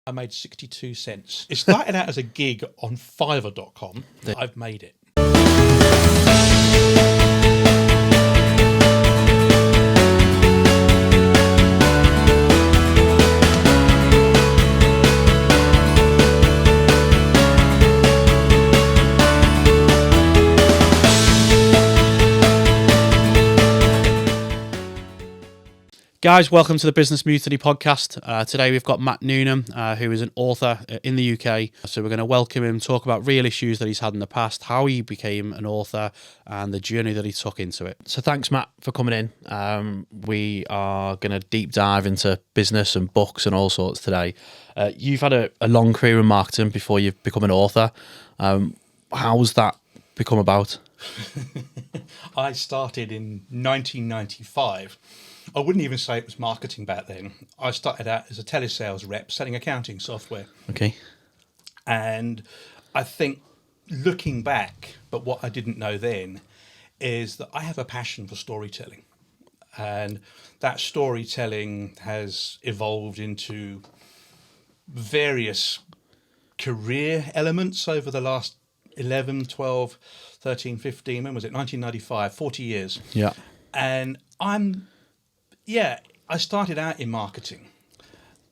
I made 62 cents. It started out as a gig on favour.com. I've made it. Guys, welcome to the Business Mutiny podcast. Today we've got Matt Newnham, who is an author in the UK. So we're going to welcome him, talk about real issues that he's had in the past, how he became an author, and the journey that he took into it. So thanks, Matt, for coming in. We are going to deep dive into business and books and all sorts today. You've had a long career in marketing before you've become an author. How's that become about? I started in 1995. I wouldn't even say it was marketing back then. I started out as a telesales rep selling accounting software. Okay. And I think looking back, but what I didn't know then, is that I have a passion for storytelling. And that storytelling has evolved into various career elements over the last 11, 12, 13, 15, when was it? 1995, 40 years. Yeah. And I started out in marketing,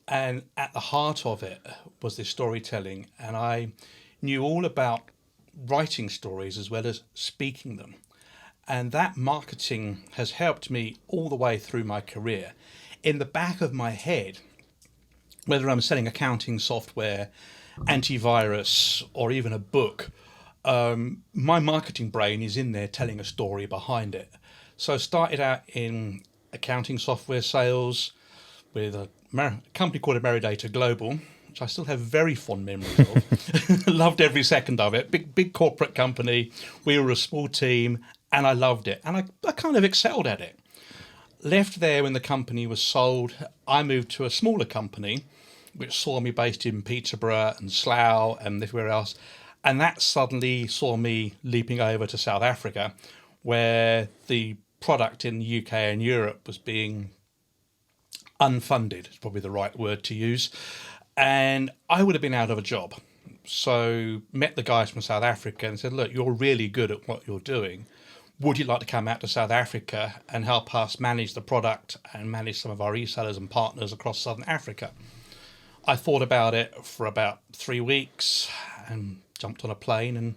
and at the heart of it was this storytelling, and I knew all about writing stories as well as speaking them. And that marketing has helped me all the way through my career. In the back of my head, whether I'm selling accounting software, antivirus, or even a book, my marketing brain is in there telling a story behind it. So I started out in accounting software sales with a company called Ameridata Global, which I still have very fond memories of. Loved every second of it. Big corporate company. We were a small team, and I loved it. And I kind of excelled at it. Left there when the company was sold. I moved to a smaller company, which saw me based in Peterborough and Slough and everywhere else. And that suddenly saw me leaping over to South Africa, where the product in the UK and Europe was being unfunded, is probably the right word to use, and I would have been out of a job. So met the guys from South Africa and said, look, you're really good at what you're doing. Would you like to come out to South Africa and help us manage the product and manage some of our resellers and partners across Southern Africa? I thought about it for about 3 weeks and jumped on a plane and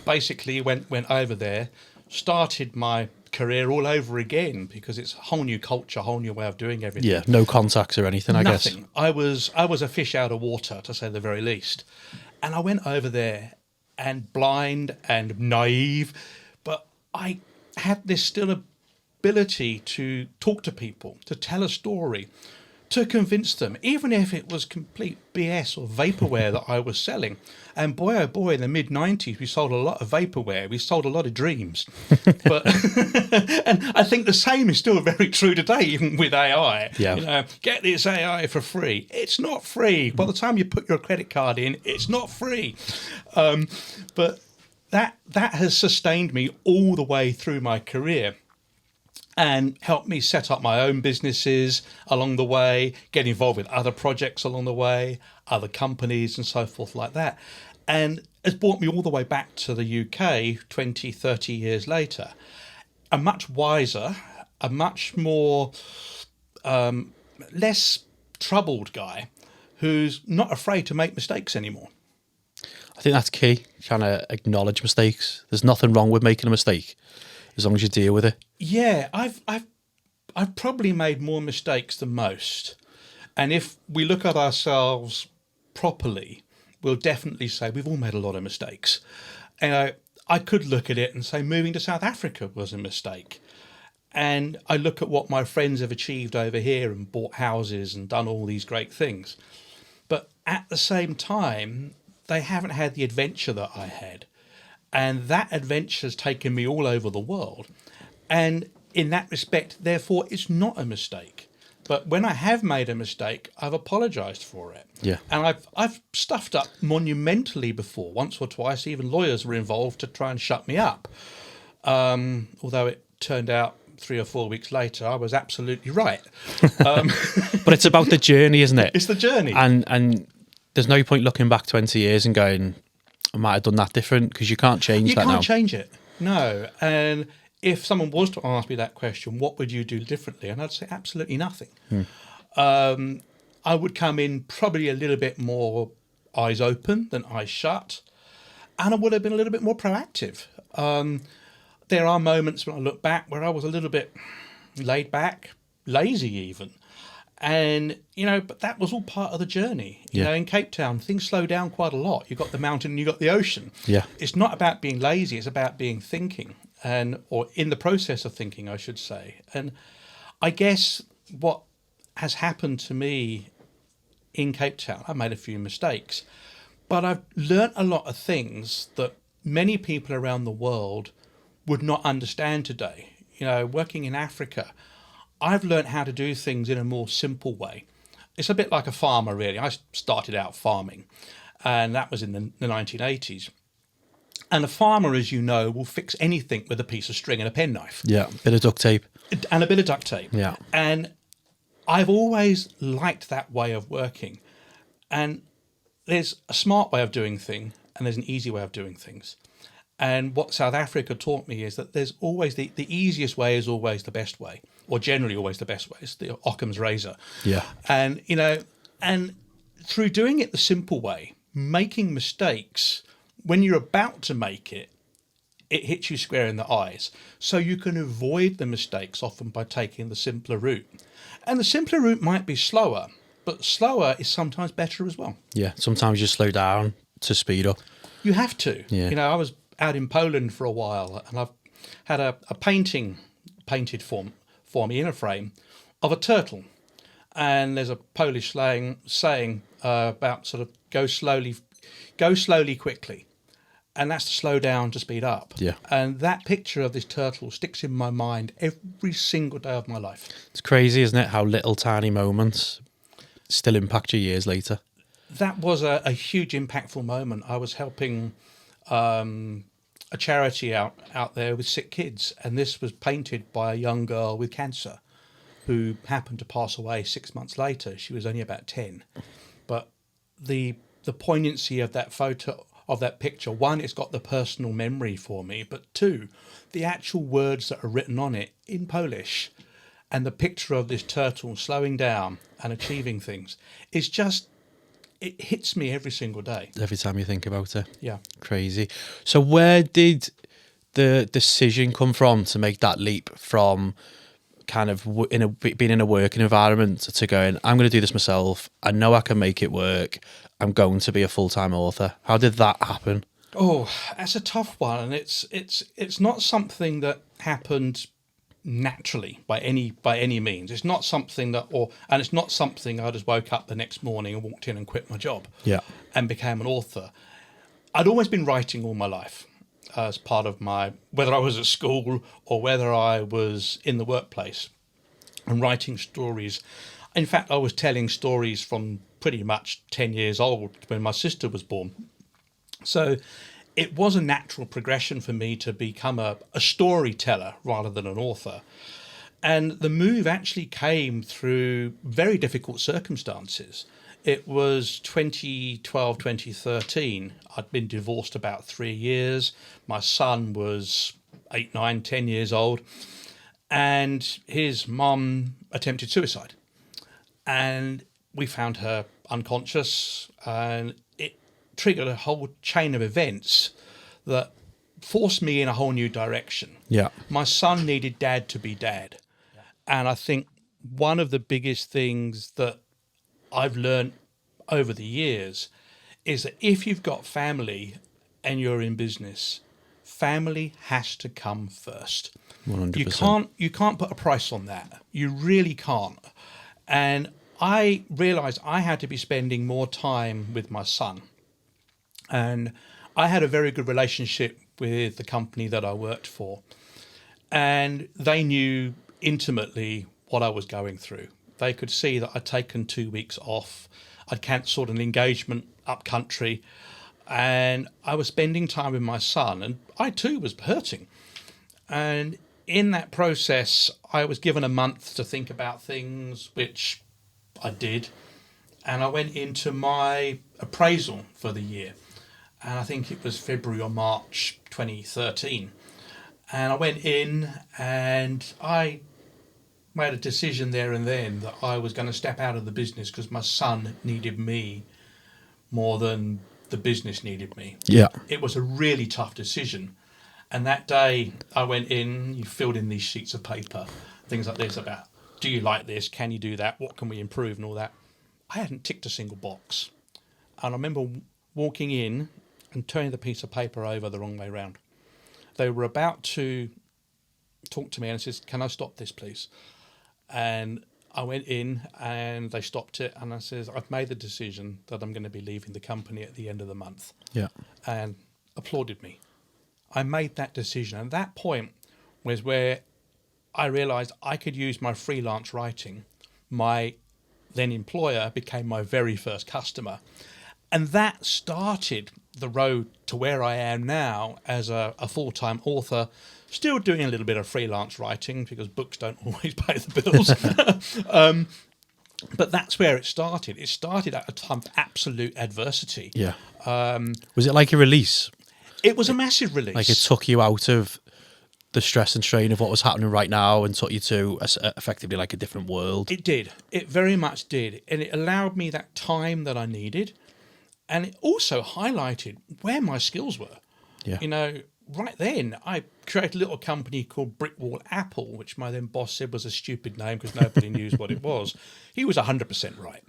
basically went over there, started my career all over again, because it's a whole new culture, whole new way of doing everything. Yeah, no contacts or anything, I guess. Nothing. I was a fish out of water, to say the very least. And I went over there, and blind and naive, but I had this still ability to talk to people, to tell a story, to convince them, even if it was complete BS or vaporware that I was selling. And boy, oh boy, in the mid-90s, we sold a lot of vaporware. We sold a lot of dreams. But and I think the same is still very true today, even with AI. Yeah. You know, get this AI for free. It's not free. By the time you put your credit card in, it's not free. But that has sustained me all the way through my career, and helped me set up my own businesses along the way, get involved with other projects along the way, other companies and so forth like that. And it's brought me all the way back to the UK 20, 30 years later. A much wiser, a much more less troubled guy who's not afraid to make mistakes anymore. I think that's key, trying to acknowledge mistakes. There's nothing wrong with making a mistake, as long as you deal with it. Yeah, I've probably made more mistakes than most. And if we look at ourselves properly, we'll definitely say we've all made a lot of mistakes. And I could look at it and say moving to South Africa was a mistake. And I look at what my friends have achieved over here and bought houses and done all these great things. But at the same time, they haven't had the adventure that I had. And that adventure has taken me all over the world. And in that respect, therefore, it's not a mistake. But when I have made a mistake, I've apologised for it. Yeah. And I've stuffed up monumentally before. Once or twice, even lawyers were involved to try and shut me up. Although it turned out 3 or 4 weeks later, I was absolutely right. But it's about the journey, isn't it? It's the journey. And there's no point looking back 20 years and going, I might have done that different, because you can't change that now. You can't change it, no. And if someone was to ask me that question, what would you do differently? And I'd say absolutely nothing. I would come in probably a little bit more eyes open than eyes shut, and I would have been a little bit more proactive. There are moments when I look back where I was a little bit laid back, lazy even. And, but that was all part of the journey. You know, in Cape Town, things slow down quite a lot. You've got the mountain and you've got the ocean. Yeah. It's not about being lazy, it's about being thinking, or in the process of thinking, I should say. And I guess what has happened to me in Cape Town, I've made a few mistakes, but I've learnt a lot of things that many people around the world would not understand today. Working in Africa, I've learned how to do things in a more simple way. It's a bit like a farmer, really. I started out farming, and that was in the 1980s. And a farmer, as you know, will fix anything with a piece of string and a penknife. Yeah, bit of duct tape. And a bit of duct tape. Yeah. And I've always liked that way of working. And there's a smart way of doing things, and there's an easy way of doing things. And what South Africa taught me is that there's always the easiest way is always the best way, or generally always the best way. It's the Occam's razor. Yeah. And, and through doing it the simple way, making mistakes, when you're about to make it, it hits you square in the eyes. So you can avoid the mistakes often by taking the simpler route. And the simpler route might be slower, but slower is sometimes better as well. Yeah, sometimes you slow down to speed up. You have to. Yeah. I was out in Poland for a while, and I've had a painting painted for me in a frame of a turtle. And there's a Polish saying about sort of go slowly quickly. And that's to slow down to speed up. Yeah. And that picture of this turtle sticks in my mind every single day of my life. It's crazy, isn't it, how little tiny moments still impact you years later. That was a huge impactful moment. I was helping a charity out there with sick kids, and this was painted by a young girl with cancer who happened to pass away 6 months later. She was only about 10. But the poignancy of that photo, of that picture, one, it's got the personal memory for me, but two, the actual words that are written on it in Polish and the picture of this turtle slowing down and achieving things, it hits me every single day. Every time you think about it. Yeah. Crazy. So where did the decision come from to make that leap from kind of being in a working environment to going, I'm going to do this myself. I know I can make it work. I'm going to be a full-time author. How did that happen? Oh, that's a tough one. And it's not something that happened naturally by any means. It's not something and it's not something I just woke up the next morning and walked in and quit my job. Yeah. And became an author. I'd always been writing all my life as part of whether I was at school or whether I was in the workplace, and writing stories. In fact, I was telling stories from pretty much 10 years old when my sister was born. So it was a natural progression for me to become a storyteller rather than an author. And the move actually came through very difficult circumstances. It was 2012, 2013. I'd been divorced about 3 years. My son was 8, 9, 10 years old. And his mum attempted suicide. And we found her unconscious, and it triggered a whole chain of events that forced me in a whole new direction. Yeah. My son needed dad to be dad. Yeah. And I think one of the biggest things that I've learned over the years is that if you've got family and you're in business, family has to come first. 100%. You can't put a price on that. You really can't. And I realized I had to be spending more time with my son. And I had a very good relationship with the company that I worked for. And they knew intimately what I was going through. They could see that I'd taken 2 weeks off. I'd cancelled an engagement up country. And I was spending time with my son. And I too was hurting. And in that process, I was given a month to think about things, which I did. And I went into my appraisal for the year. And I think it was February or March 2013. And I went in and I made a decision there and then that I was going to step out of the business because my son needed me more than the business needed me. Yeah. It was a really tough decision. And that day I went in, you filled in these sheets of paper, things like this about, do you like this? Can you do that? What can we improve and all that? I hadn't ticked a single box. And I remember walking in and turning the piece of paper over the wrong way round. They were about to talk to me and I says, can I stop this, please? And I went in and they stopped it and I says, I've made the decision that I'm going to be leaving the company at the end of the month. Yeah. And applauded me. I made that decision. And that point was where I realised I could use my freelance writing. My then employer became my very first customer. And that started the road to where I am now as a full-time author, still doing a little bit of freelance writing because books don't always pay the bills. But that's where it started. It started at a time of absolute adversity. Yeah. Was it like a release? It was a massive release. Like it took you out of the stress and strain of what was happening right now and took you to effectively like a different world? It did. It very much did. And it allowed me that time that I needed. And it also highlighted where my skills were. Yeah. You know, right then, I created a little company called Brickwall Apple, which my then boss said was a stupid name because nobody knew what it was. He was 100% right.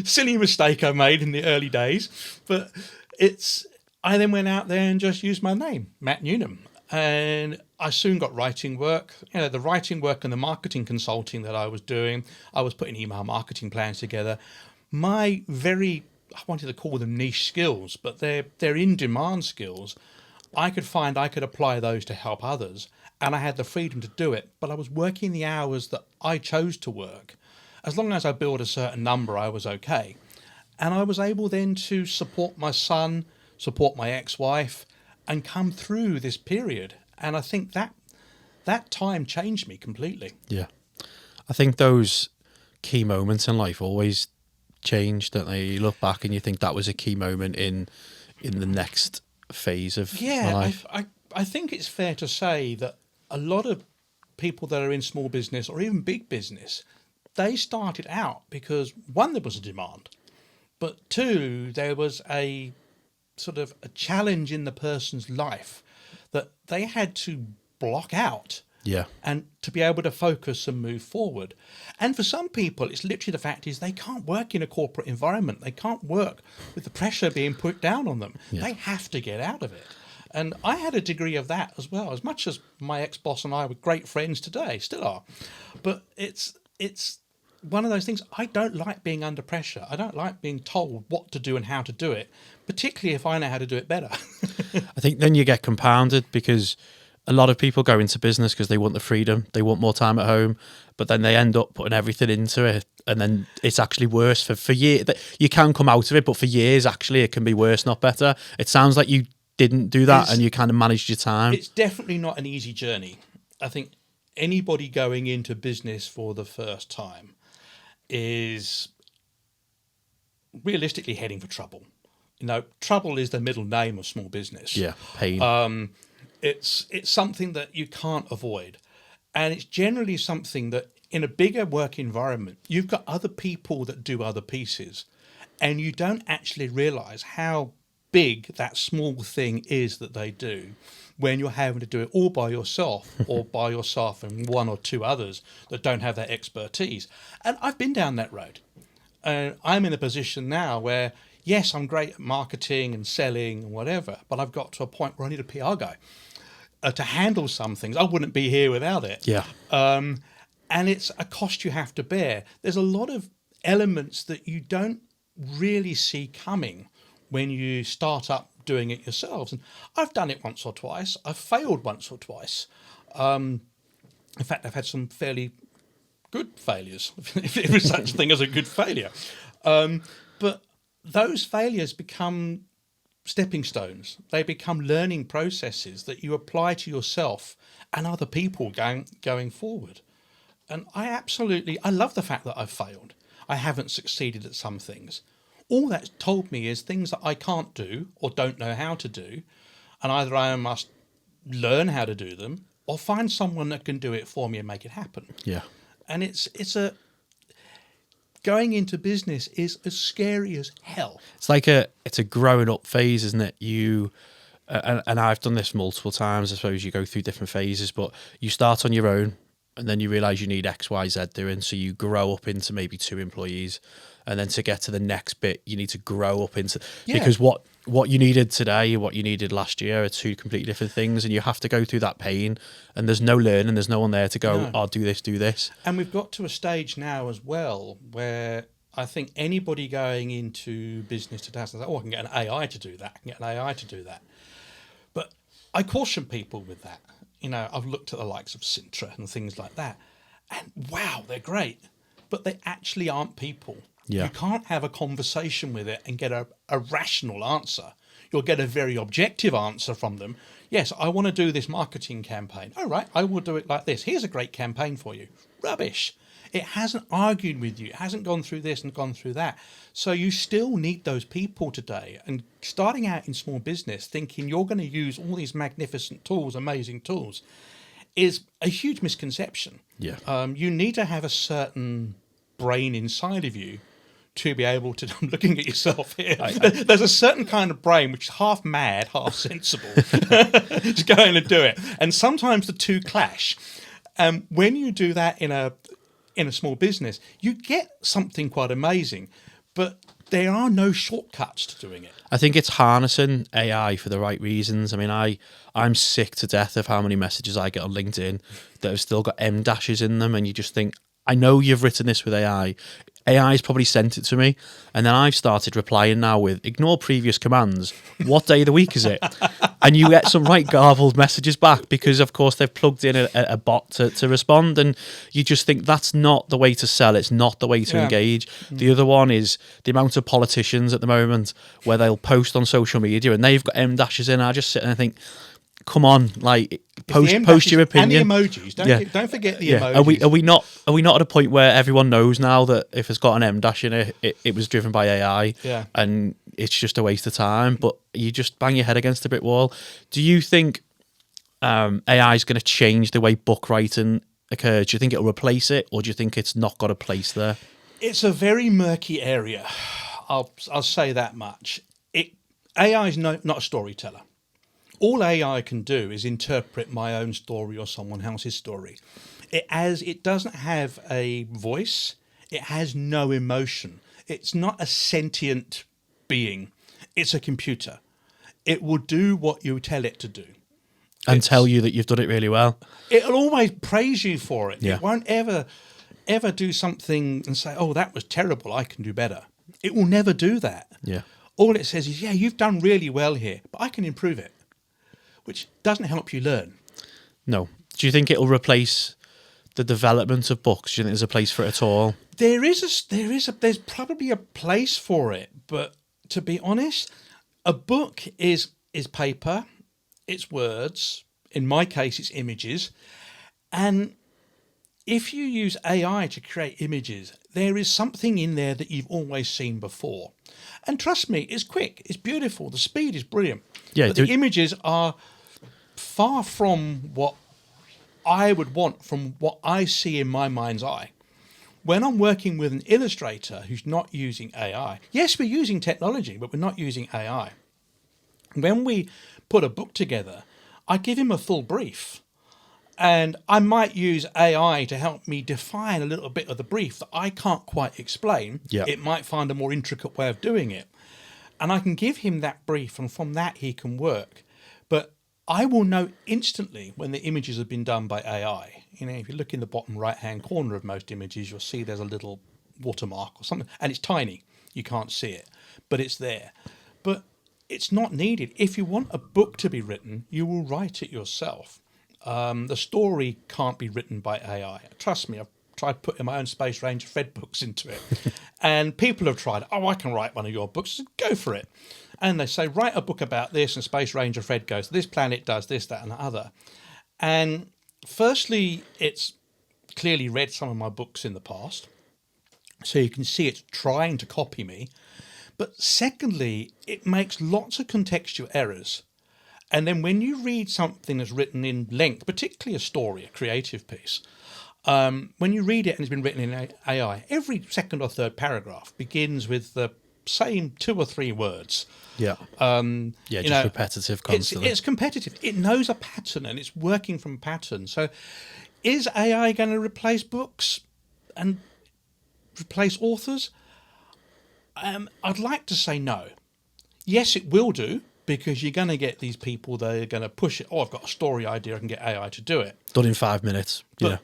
Silly mistake I made in the early days. But I then went out there and just used my name, Matt Newnham. And I soon got writing work. You know, the writing work and the marketing consulting that I was doing, I was putting email marketing plans together. My I wanted to call them niche skills, but they're in-demand skills. I could apply those to help others, and I had the freedom to do it, but I was working the hours that I chose to work. As long as I billed a certain number, I was okay. And I was able then to support my son, support my ex-wife, and come through this period. And I think that time changed me completely. Yeah. I think those key moments in life always change, don't they? You look back and you think that was a key moment in the next phase of my life. I think it's fair to say that a lot of people that are in small business or even big business, they started out because one, there was a demand, but two, there was a sort of a challenge in the person's life that they had to block out. Yeah. And to be able to focus and move forward. And for some people, it's literally the fact is they can't work in a corporate environment. They can't work with the pressure being put down on them. Yeah. They have to get out of it. And I had a degree of that as well, as much as my ex-boss and I were great friends today, still are. But it's one of those things, I don't like being under pressure. I don't like being told what to do and how to do it, particularly if I know how to do it better. I think then you get compounded because a lot of people go into business because they want the freedom, they want more time at home, but then they end up putting everything into it, and then it's actually worse for years. You can come out of it, but for years, actually, it can be worse, not better. It sounds like you didn't do that and you kind of managed your time. It's definitely not an easy journey. I think anybody going into business for the first time is realistically heading for trouble. You know, trouble is the middle name of small business. Yeah, pain. It's something that you can't avoid. And it's generally something that in a bigger work environment, you've got other people that do other pieces, and you don't actually realize how big that small thing is that they do when you're having to do it all by yourself or by yourself and one or two others that don't have that expertise. And I've been down that road. I'm in a position now where, yes, I'm great at marketing and selling and whatever, but I've got to a point where I need a PR guy to handle some things. I wouldn't be here without it. Yeah. And it's a cost you have to bear. There's a lot of elements that you don't really see coming when you start up doing it yourselves. And I've done it once or twice. I've failed once or twice. In fact, I've had some fairly good failures, if there is such a thing as a good failure. But those failures become stepping stones. They become learning processes that you apply to yourself and other people going forward. And I love the fact that I've failed. I haven't succeeded at some things. All that's told me is things that I can't do or don't know how to do, and either I must learn how to do them or find someone that can do it for me and make it happen. Yeah. And going into business is as scary as hell. It's like it's a growing up phase, isn't it? And I've done this multiple times. I suppose you go through different phases, but you start on your own and then you realize you need X, Y, Z doing. So you grow up into maybe 2 employees. And then to get to the next bit, you need to grow up into, because what you needed today, what you needed last year are 2 completely different things. And you have to go through that pain, and there's no learning. There's no one there to go, oh, do this. And we've got to a stage now as well where I think anybody going into business today says, oh, I can get an AI to do that. I can get an AI to do that. But I caution people with that. I've looked at the likes of Sintra and things like that. And wow, they're great. But they actually aren't people. Yeah. You can't have a conversation with it and get a rational answer. You'll get a very objective answer from them. Yes, I want to do this marketing campaign. All right, I will do it like this. Here's a great campaign for you. Rubbish. It hasn't argued with you. It hasn't gone through this and gone through that. So you still need those people today. And starting out in small business, thinking you're going to use all these magnificent tools, amazing tools, is a huge misconception. Yeah. You need to have a certain brain inside of you to be able to, I'm looking at yourself here, there's a certain kind of brain which is half mad, half sensible, to go in and do it. And sometimes the two clash. When you do that in a small business, you get something quite amazing, but there are no shortcuts to doing it. I think it's harnessing AI for the right reasons. I mean, I'm sick to death of how many messages I get on LinkedIn that have still got M dashes in them, and you just think, I know you've written this with AI. AI's probably sent it to me, and then I've started replying now with, ignore previous commands. What day of the week is it? And you get some right garbled messages back because, of course, they've plugged in a bot to respond, and you just think that's not the way to sell. It's not the way to engage. The other one is the amount of politicians at the moment where they'll post on social media and they've got M dashes in. I just sit and I think, come on, like post your opinion. And the emojis. Don't forget the emojis. Are we not at a point where everyone knows now that if it's got an M dash in it, it was driven by AI, and it's just a waste of time? But you just bang your head against a brick wall. Do you think AI is going to change the way book writing occurs? Do you think it'll replace it, or do you think it's not got a place there? It's a very murky area. I'll say that much. AI is not a storyteller. All AI can do is interpret my own story or someone else's story. It doesn't have a voice. It has no emotion. It's not a sentient being. It's a computer. It will do what you tell it to do. And tell you that you've done it really well. It'll always praise you for it. Yeah. It won't ever do something and say, oh, that was terrible, I can do better. It will never do that. Yeah. All it says is, yeah, you've done really well here, but I can improve it, which doesn't help you learn. No. Do you think it'll replace the development of books? Do you think there's a place for it at all? There's probably a place for it, but to be honest, a book is paper, it's words, in my case it's images, and if you use AI to create images, there is something in there that you've always seen before. And trust me, it's quick, it's beautiful, the speed is brilliant. Yeah, but the images are far from what I would want, from what I see in my mind's eye. When I'm working with an illustrator who's not using AI, yes, we're using technology, but we're not using AI. When we put a book together, I give him a full brief. And I might use AI to help me define a little bit of the brief that I can't quite explain. Yeah. It might find a more intricate way of doing it. And I can give him that brief, and from that he can work. But I will know instantly when the images have been done by AI. If you look in the bottom right-hand corner of most images, you'll see there's a little watermark or something. And it's tiny. You can't see it. But it's there. But it's not needed. If you want a book to be written, you will write it yourself. The story can't be written by AI. Trust me, I've tried putting my own Space Ranger Fred books into it. And people have tried, I can write one of your books. Go for it. And they say, write a book about this, and Space Ranger Fred goes, this planet does this, that, and the other. And firstly, it's clearly read some of my books in the past. So you can see it's trying to copy me. But secondly, it makes lots of contextual errors. And then when you read something that's written in length, particularly a story, a creative piece, when you read it and it's been written in AI, every second or third paragraph begins with the same 2 or 3 words. Yeah. Just repetitive constantly. It's competitive. It knows a pattern and it's working from a pattern. So is AI going to replace books and replace authors? I'd like to say no. Yes, it will do, because you're going to get these people that are going to push it. Oh, I've got a story idea. I can get AI to do it. Done in 5 minutes. But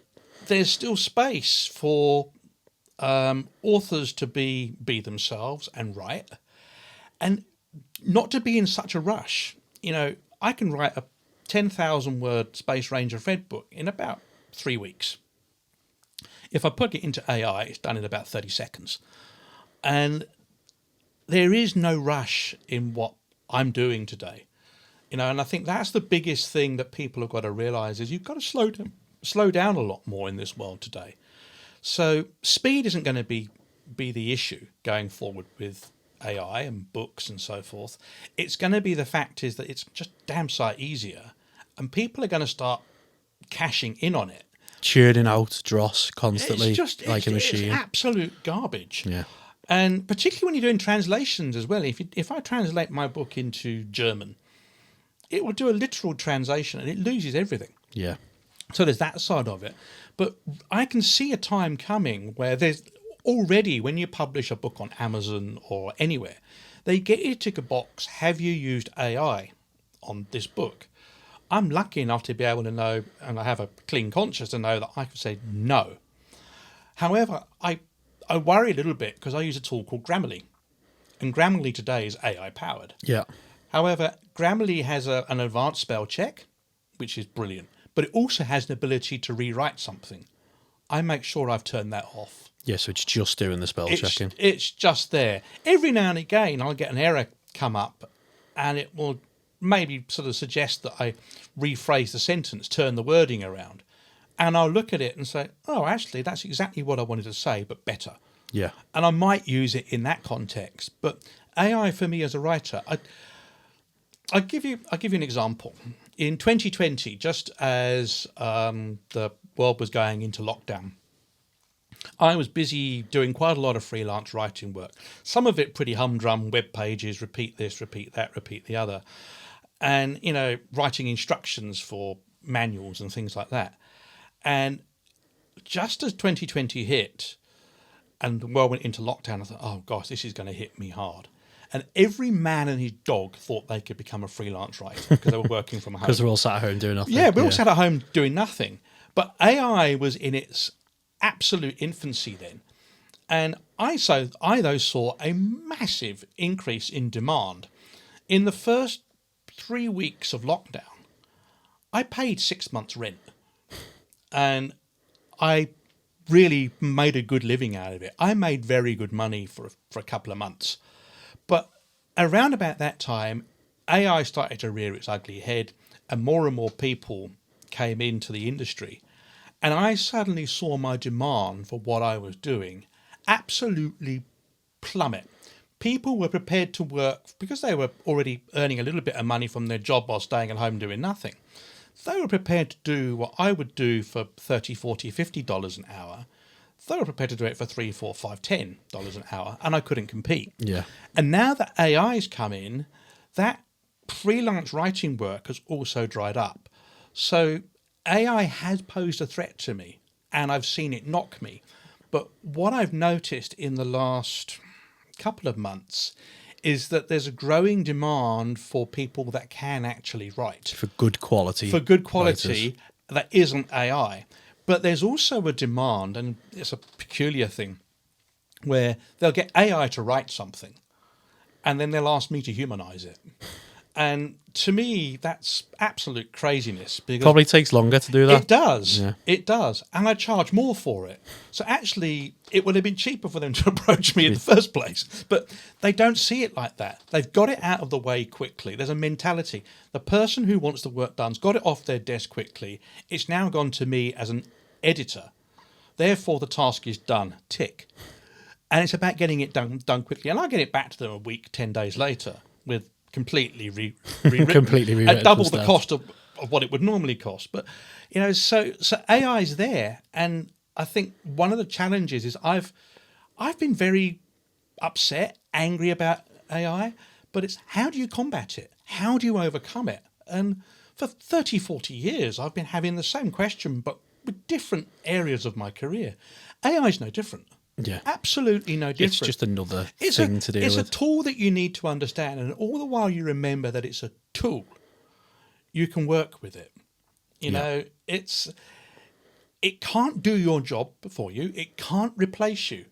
there's still space for authors to be themselves and write, and not to be in such a rush. I can write a 10,000 word Space Ranger Fred book in about 3 weeks. If I put it into AI, it's done in about 30 seconds. And there is no rush in what I'm doing today. And I think that's the biggest thing that people have got to realize is you've got to slow down a lot more in this world today. So speed isn't going to be the issue going forward with AI and books and so forth. It's going to be the fact is that it's just damn sight easier, and people are going to start cashing in on it. Churning out dross constantly, a machine. It's absolute garbage. Yeah. And particularly when you're doing translations as well. If I translate my book into German, it will do a literal translation and it loses everything. Yeah. So there's that side of it. But I can see a time coming where there's already, when you publish a book on Amazon or anywhere, they get you to tick a box, have you used AI on this book? I'm lucky enough to be able to know, and I have a clean conscience to know that I can say no. However, I worry a little bit because I use a tool called Grammarly. And Grammarly today is AI powered. Yeah. However, Grammarly has an advanced spell check, which is brilliant. But it also has an ability to rewrite something. I make sure I've turned that off. Yeah, so it's just doing the spell checking. It's just there. Every now and again, I'll get an error come up and it will maybe sort of suggest that I rephrase the sentence, turn the wording around. And I'll look at it and say, oh, actually, that's exactly what I wanted to say, but better. Yeah. And I might use it in that context. But AI for me as a writer, I'll give you an example. In 2020, just as the world was going into lockdown, I was busy doing quite a lot of freelance writing work. Some of it pretty humdrum, web pages, repeat this, repeat that, repeat the other. And, writing instructions for manuals and things like that. And just as 2020 hit and the world went into lockdown, I thought, oh, gosh, this is going to hit me hard. And every man and his dog thought they could become a freelance writer because they were working from home. Because they're all sat at home doing nothing. Yeah, we all sat at home doing nothing. But AI was in its absolute infancy then. And I saw a massive increase in demand. In the first 3 weeks of lockdown, I paid 6 months' rent. And I really made a good living out of it. I made very good money for a couple of months. But around about that time, AI started to rear its ugly head and more people came into the industry. And I suddenly saw my demand for what I was doing absolutely plummet. People were prepared to work because they were already earning a little bit of money from their job while staying at home doing nothing. They were prepared to do what I would do for $30, $40, $50 an hour. They were prepared to do it for $3, $4, $5, $10 an hour, and I couldn't compete. Yeah. And now that AI's come in, that freelance writing work has also dried up. So AI has posed a threat to me, and I've seen it knock me. But what I've noticed in the last couple of months is that there's a growing demand for people that can actually write. For good quality. Writers. That isn't AI. But there's also a demand, and it's a peculiar thing, where they'll get AI to write something, and then they'll ask me to humanize it. And to me, that's absolute craziness. Because probably takes longer to do that. It does. Yeah. It does. And I charge more for it. So actually, it would have been cheaper for them to approach me in the first place. But they don't see it like that. They've got it out of the way quickly. There's a mentality. The person who wants the work done's got it off their desk quickly. It's now gone to me as an editor. Therefore, the task is done. Tick. And it's about getting it done quickly. And I get it back to them a week, 10 days later with completely rewritten Completely rewritten at double from the start. cost of what it would normally cost. But, so AI is there. And I think one of the challenges is I've been very upset, angry about AI, but it's how do you combat it? How do you overcome it? And for 30, 40 years, I've been having the same question, but with different areas of my career. AI is no different. Yeah. Absolutely no different. It's just another thing to deal It's with. a tool that you need to understand, and all the while you remember that it's a tool, you can work with it. It can't do your job for you. It can't replace you,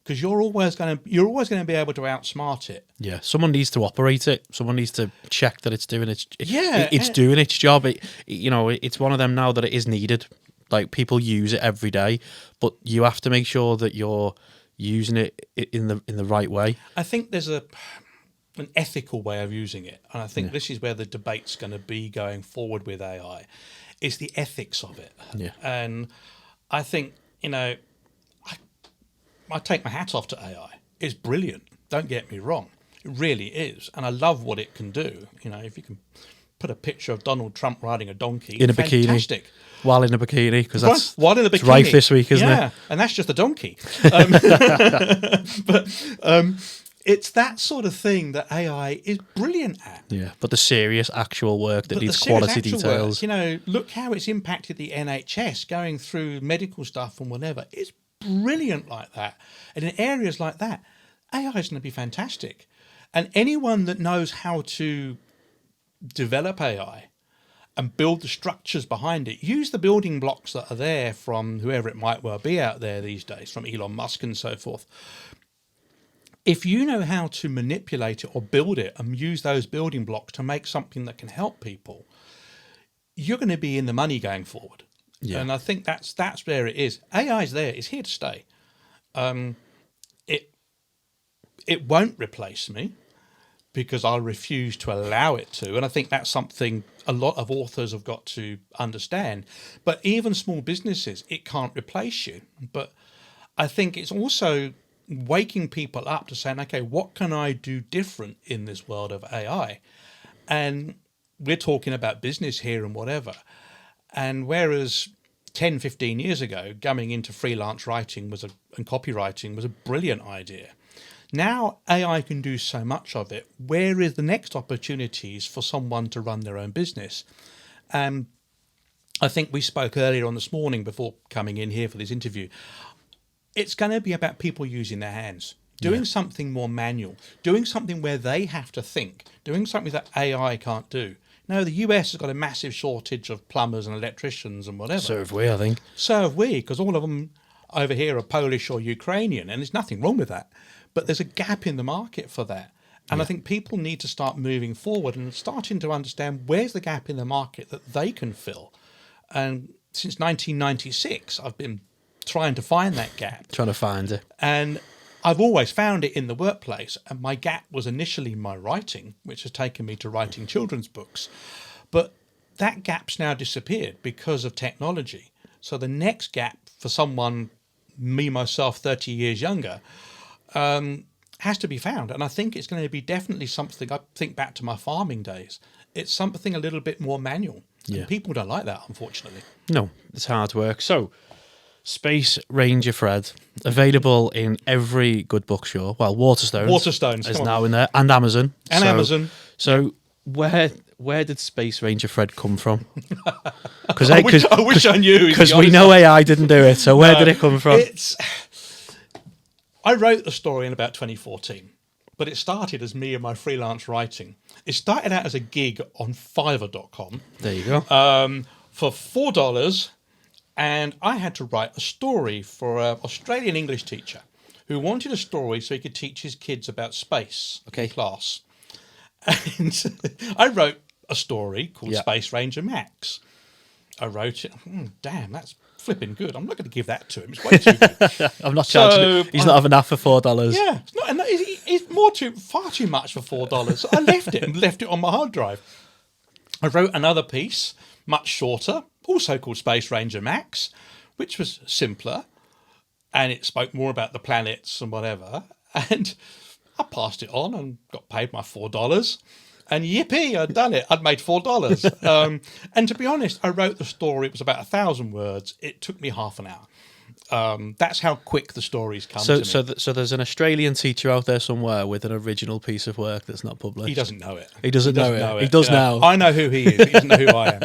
because you're always going to be able to outsmart it. Yeah, someone needs to operate it. Someone needs to check that it's doing its Yeah, doing its job. It's one of them now that it is needed. Like, people use it every day, but you have to make sure that you're using it in the right way. I think there's an ethical way of using it, and I think this is where the debate's going to be going forward with AI. It's the ethics of it. Yeah. And I think, I take my hat off to AI. It's brilliant. Don't get me wrong. It really is. And I love what it can do. If you can put a picture of Donald Trump riding a donkey. In a bikini. Fantastic. While in a bikini, because that's While in a it's bikini. rife this week, isn't it? And that's just a donkey. It's that sort of thing that AI is brilliant at. Yeah, but the serious actual work that But needs the serious quality actual details. Work, look how it's impacted the NHS going through medical stuff and whatever. It's brilliant like that. And in areas like that, AI is going to be fantastic. And anyone that knows how to develop AI and build the structures behind it, use the building blocks that are there from whoever it might well be out there these days, from Elon Musk and so forth. If you know how to manipulate it or build it and use those building blocks to make something that can help people, you're going to be in the money going forward. Yeah. And I think that's where it is. AI is there. It's here to stay. It won't replace me, because I refuse to allow it to. And I think that's something a lot of authors have got to understand. But even small businesses, it can't replace you. But I think it's also waking people up to saying, okay, what can I do different in this world of AI? And we're talking about business here and whatever. And whereas 10, 15 years ago, going into freelance writing and copywriting was a brilliant idea. Now AI can do so much of it. Where is the next opportunities for someone to run their own business? I think we spoke earlier on this morning before coming in here for this interview. It's going to be about people using their hands, doing something more manual, doing something where they have to think, doing something that AI can't do. Now, the US has got a massive shortage of plumbers and electricians and whatever. So have we, I think. So have we, because all of them over here are Polish or Ukrainian, and there's nothing wrong with that. But there's a gap in the market for that. And I think people need to start moving forward and starting to understand where's the gap in the market that they can fill. And since 1996, I've been trying to find that gap. Trying to find it. And I've always found it in the workplace. And my gap was initially my writing, which has taken me to writing children's books. But that gap's now disappeared because of technology. So the next gap for someone, me, myself, 30 years younger, has to be found. And I think it's going to be definitely something, I think back to my farming days, it's something a little bit more manual. Yeah. And people don't like that, unfortunately. No, it's hard work. So, Space Ranger Fred, available in every good bookstore. Well, Waterstones is now in there, and Amazon. Amazon. So where did Space Ranger Fred come from? Because I wish I knew. Because we know AI didn't do it. So where did it come from? I wrote the story in about 2014, but it started as me and my freelance writing. It started out as a gig on Fiverr.com. There you go. For $4, and I had to write a story for an Australian English teacher who wanted a story so he could teach his kids about space in class. And I wrote a story called Space Ranger Max. I wrote it. Damn, that's flipping good. I'm not going to give that to him. It's way too good. I'm not charging him. He's not having that for $4. Yeah, it's not. It's far too much for $4. So I left it on my hard drive. I wrote another piece, much shorter, also called Space Ranger Max, which was simpler. and it spoke more about the planets and whatever. And I passed it on and got paid my $4. And yippee, I'd done it. I'd made $4. And to be honest, I wrote the story. It was about 1,000 words. It took me half an hour. That's how quick the stories come to me. So there's an Australian teacher out there somewhere with an original piece of work that's not published. He doesn't know it. He doesn't know it. He does now. I know who he is. He doesn't know who I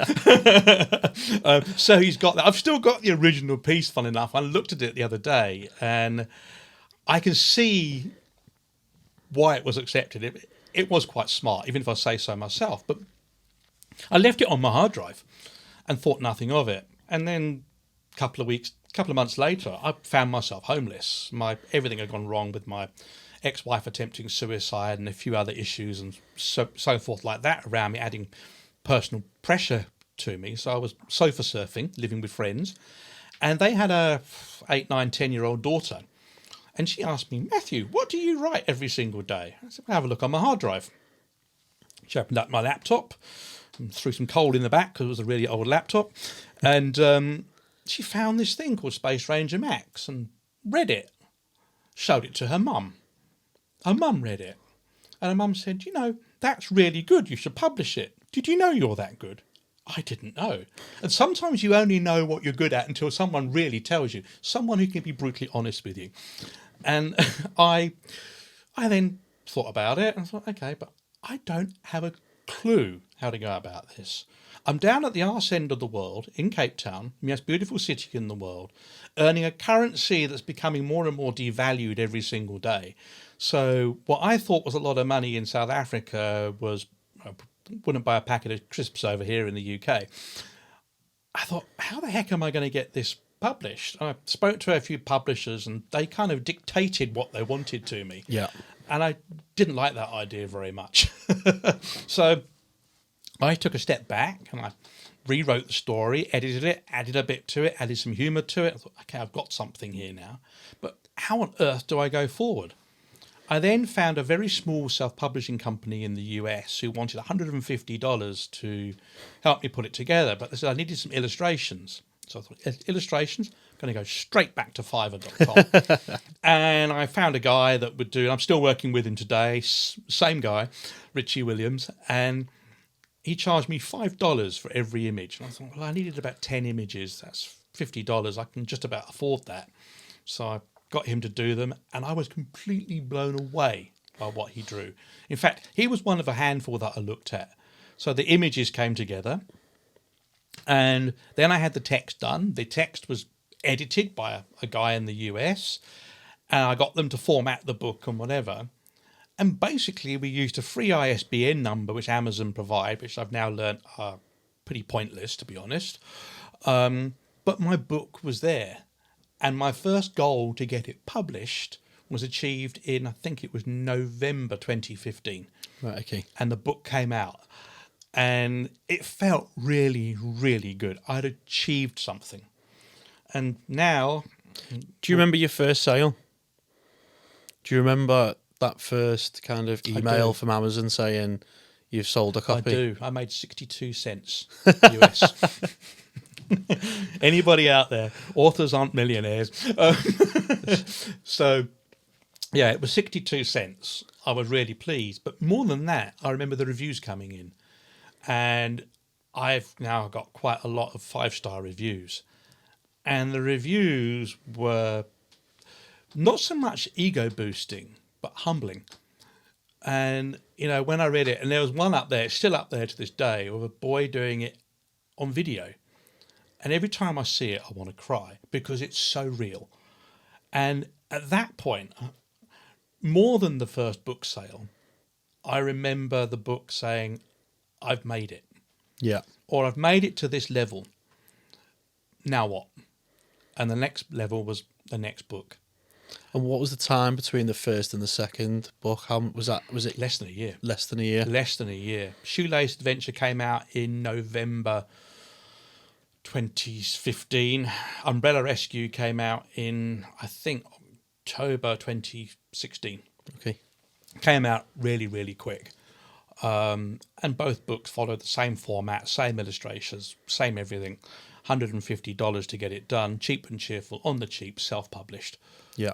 am. So he's got that. I've still got the original piece, fun enough. I looked at it the other day, and I can see why it was accepted. It was quite smart, even if I say so myself. But I left it on my hard drive and thought nothing of it. And then a couple of months later, I found myself homeless. Everything had gone wrong with my ex-wife attempting suicide and a few other issues and so forth like that around me, adding personal pressure to me. So I was sofa surfing, living with friends, and they had a 8, 9, 10-year-old daughter. And she asked me, Matthew, what do you write every single day? I said, well, have a look on my hard drive. She opened up my laptop and threw some coal in the back because it was a really old laptop. And she found this thing called Space Ranger Max and read it, showed it to her mum. Her mum read it. And her mum said, that's really good. You should publish it. Did you know you're that good? I didn't know. And sometimes you only know what you're good at until someone really tells you, someone who can be brutally honest with you. And I then thought about it and thought, okay, but I don't have a clue how to go about this. I'm down at the arse end of the world in Cape Town, the most beautiful city in the world, earning a currency that's becoming more and more devalued every single day. So what I thought was a lot of money in South Africa wouldn't buy a packet of crisps over here in the UK. I thought, how the heck am I going to get this published? I spoke to a few publishers and they kind of dictated what they wanted to me. Yeah. And I didn't like that idea very much. So I took a step back and I rewrote the story, edited it, added a bit to it, added some humour to it. I thought, okay, I've got something here now. But how on earth do I go forward? I then found a very small self-publishing company in the US who wanted $150 to help me put it together. But they said I needed some illustrations. So I thought, illustrations? I'm going to go straight back to fiverr.com. And I found a guy that would do, I'm still working with him today, same guy, Richie Williams, and he charged me $5 for every image. And I thought, well, I needed about 10 images. That's $50. I can just about afford that. So I got him to do them, and I was completely blown away by what he drew. In fact, he was one of a handful that I looked at. So the images came together, and then I had the text done. The text was edited by a guy in the US, and I got them to format the book and whatever. And basically, we used a free ISBN number, which Amazon provide, which I've now learned are pretty pointless, to be honest. But my book was there. And my first goal to get it published was achieved in, I think it was November 2015. Right, okay. And the book came out. And it felt really, really good. I'd achieved something. And now... Do you remember your first sale? Do you remember that first kind of email from Amazon saying you've sold a copy? I do. I made 62 cents US. Anybody out there? Authors aren't millionaires. So, yeah, it was 62 cents. I was really pleased. But more than that, I remember the reviews coming in. And I've now got quite a lot of 5-star reviews. And the reviews were not so much ego boosting, but humbling. And, when I read it, and there was one up there, it's still up there to this day, of a boy doing it on video. And every time I see it, I want to cry because it's so real. And at that point, more than the first book sale, I remember the book saying, I've made it. Yeah. Or I've made it to this level. Now what? And the next level was the next book. And what was the time between the first and the second book? How was that? Was it less than a year? Less than a year. Less than a year. Shoelace Adventure came out in November 2015. Umbrella Rescue came out in, I think, October 2016. Okay. Came out really, really quick. And both books followed the same format, same illustrations, same everything. $150 to get it done, cheap and cheerful, on the cheap, self-published. Yeah.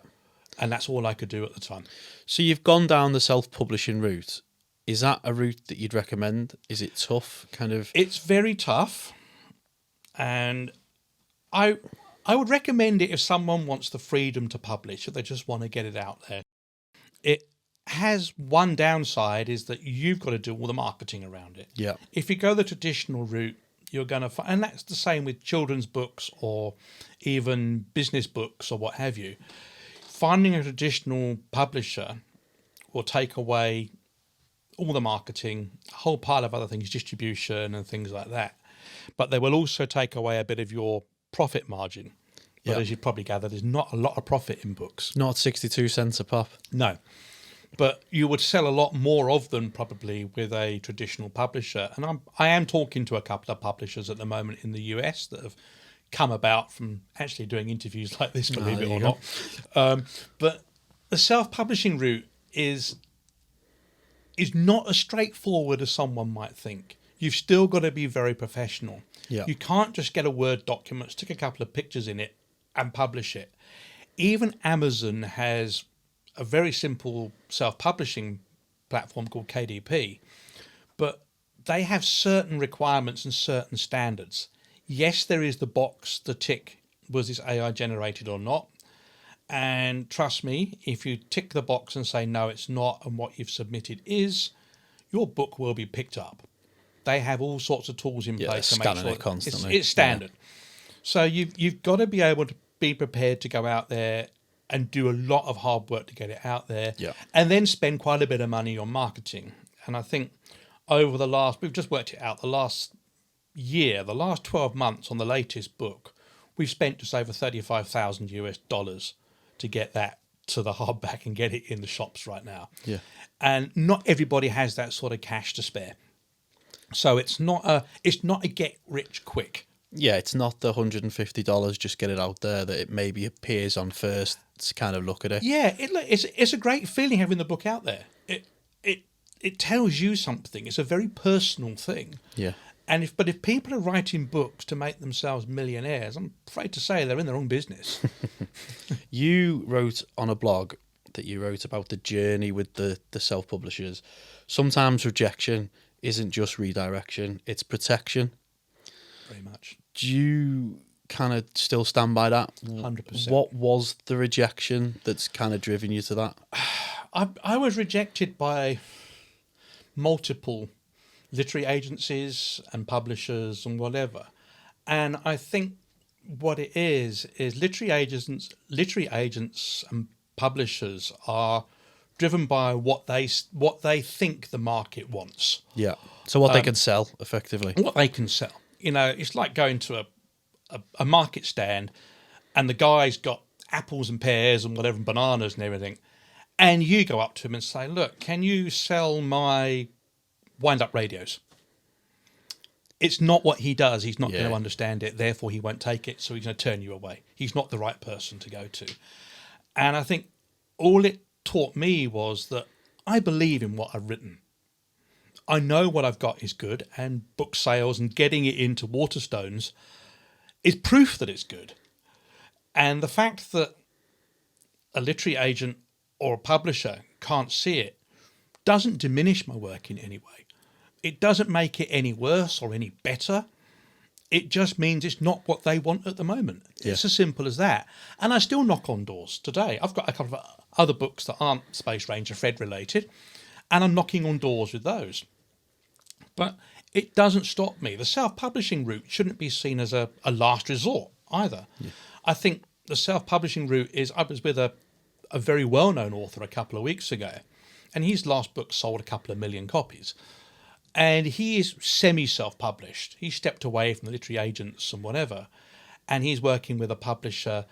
And that's all I could do at the time. So you've gone down the self-publishing route. Is that a route that you'd recommend? Is it tough? It's very tough. And I would recommend it if someone wants the freedom to publish, if they just want to get it out there. It has one downside, is that you've got to do all the marketing around it. Yeah. If you go the traditional route, you're going to find, and that's the same with children's books or even business books or what have you. Finding a traditional publisher will take away all the marketing, a whole pile of other things, distribution and things like that. But they will also take away a bit of your profit margin. But as you probably gather, there's not a lot of profit in books. Not 62 cents a pop. No. But you would sell a lot more of them probably with a traditional publisher. And I am talking to a couple of publishers at the moment in the US that have come about from actually doing interviews like this, believe it or not. But the self-publishing route is not as straightforward as someone might think. You've still got to be very professional. Yeah. You can't just get a Word document, stick a couple of pictures in it and publish it. Even Amazon has a very simple self-publishing platform called KDP, but they have certain requirements and certain standards. Yes, there is the box, the tick, was this AI generated or not? And trust me, if you tick the box and say, no, it's not, and what you've submitted is, your book will be picked up. They have all sorts of tools in place to make sure it constantly. It's standard. Yeah. So you've got to be able to be prepared to go out there and do a lot of hard work to get it out there, and then spend quite a bit of money on marketing. And I think over we've just worked it out, the last 12 months on the latest book, we've spent just over $35,000 to get that to the hardback and get it in the shops right now. Yeah. And not everybody has that sort of cash to spare. So it's not a get rich quick. Yeah, it's not the $150, just get it out there, that it maybe appears on first to kind of look at it. Yeah, it's a great feeling having the book out there. It tells you something. It's a very personal thing. Yeah. And if people are writing books to make themselves millionaires, I'm afraid to say they're in their own business. You wrote on a blog that you wrote about the journey with the self-publishers. Sometimes rejection isn't just redirection, it's protection. Very much. Do you kind of still stand by that? 100%. What was the rejection that's kind of driven you to that? I was rejected by multiple literary agencies and publishers and whatever. And I think what it is literary agents and publishers are driven by what they think the market wants. Yeah. So what they can sell, effectively. What they can sell. You know, it's like going to a market stand and the guy's got apples and pears and whatever, and bananas and everything. And you go up to him and say, look, can you sell my wind-up radios? It's not what he does. He's not going to understand it. Therefore, he won't take it. So he's going to turn you away. He's not the right person to go to. And I think all it taught me was that I believe in what I've written. I know what I've got is good, and book sales and getting it into Waterstones is proof that it's good. And the fact that a literary agent or a publisher can't see it doesn't diminish my work in any way. It doesn't make it any worse or any better. It just means it's not what they want at the moment. Yeah. It's as simple as that. And I still knock on doors today. I've got a couple of other books that aren't Space Ranger Fred related, and I'm knocking on doors with those. But it doesn't stop me. The self-publishing route shouldn't be seen as a last resort either. Yeah. I think the self-publishing route is, I was with a very well-known author a couple of weeks ago, and his last book sold a couple of million copies. And he is semi-self-published. He stepped away from the literary agents and whatever, and he's working with a publisher,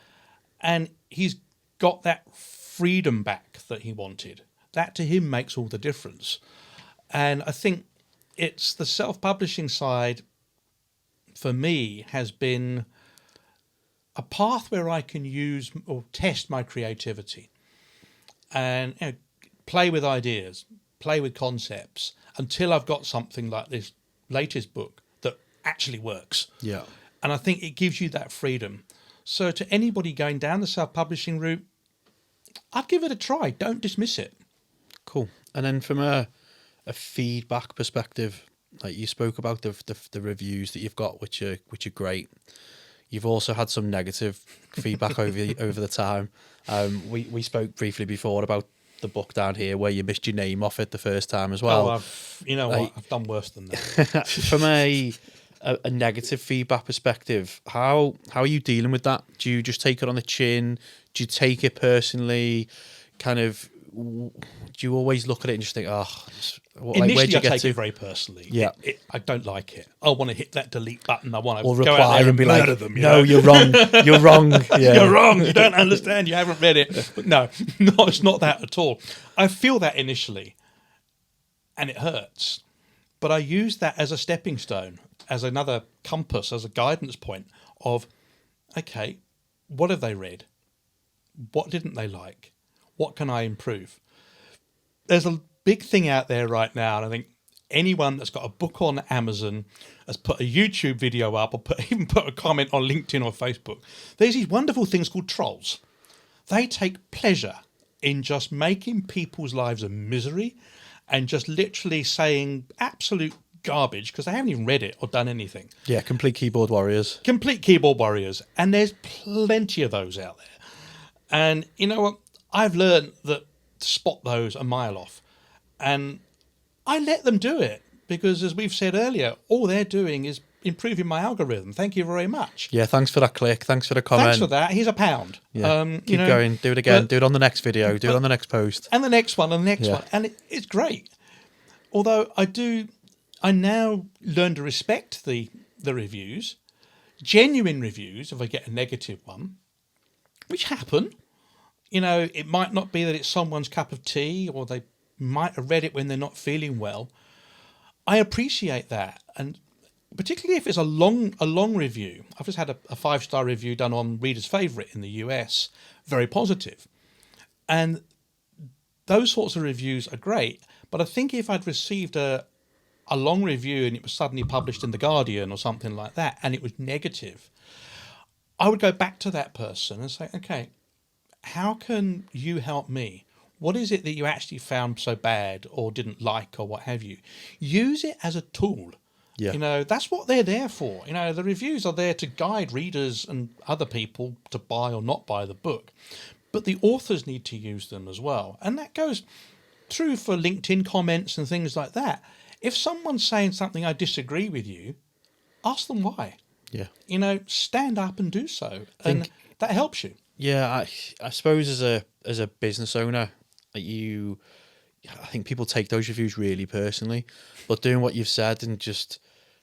and he's got that freedom back that he wanted. That to him makes all the difference. And I think it's the self-publishing side, for me, has been a path where I can use or test my creativity and play with ideas, play with concepts until I've got something like this latest book that actually works. Yeah. And I think it gives you that freedom. So to anybody going down the self-publishing route, I'd give it a try. Don't dismiss it. Cool. And then from a feedback perspective, like you spoke about the reviews that you've got, which are great. You've also had some negative feedback over the time. We spoke briefly before about the book down here where you missed your name off it the first time as well. I've done worse than that. From a negative feedback perspective, how are you dealing with that? Do you just take it on the chin? Do you take it personally? Kind of, do you always look at it and just think, Initially, I take it very personally. Yeah, I don't like it. I want to hit that delete button. I want to or go reply out there and be murder like, them. "No, you're wrong. You're wrong. Yeah. You're wrong. You don't understand. You haven't read it." But no, it's not that at all. I feel that initially, and it hurts. But I use that as a stepping stone, as another compass, as a guidance point of, okay, what have they read? What didn't they like? What can I improve? There's a big thing out there right now, and I think anyone that's got a book on Amazon has put a YouTube video up or even put a comment on LinkedIn or Facebook. There's these wonderful things called trolls. They take pleasure in just making people's lives a misery and just literally saying absolute garbage because they haven't even read it or done anything. Yeah, complete keyboard warriors. Complete keyboard warriors. And there's plenty of those out there. And you know what? I've learned that to spot those a mile off. And I let them do it because, as we've said earlier, all they're doing is improving my algorithm. Thank you very much. Yeah, thanks for that click. Thanks for the comment. Thanks for that. Here's £1. Yeah. Keep going. Do it again. Do it on the next video. Do it on the next post. And the next one, and the next one. And it's great. Although I now learn to respect the reviews, genuine reviews, if I get a negative one, which happen. It might not be that it's someone's cup of tea or they might have read it when they're not feeling well. I appreciate that. And particularly if it's a long review. I've just had a 5-star review done on Reader's Favourite in the US. Very positive. And those sorts of reviews are great. But I think if I'd received a long review and it was suddenly published in The Guardian or something like that, and it was negative, I would go back to that person and say, okay, how can you help me? What is it that you actually found so bad or didn't like or what have you? Use it as a tool. Yeah. That's what they're there for. The reviews are there to guide readers and other people to buy or not buy the book. But the authors need to use them as well. And that goes true for LinkedIn comments and things like that. If someone's saying something I disagree with you, ask them why. Yeah. Stand up and do so. And that helps you. Yeah, I suppose as a business owner, I think people take those reviews really personally, but doing what you've said and just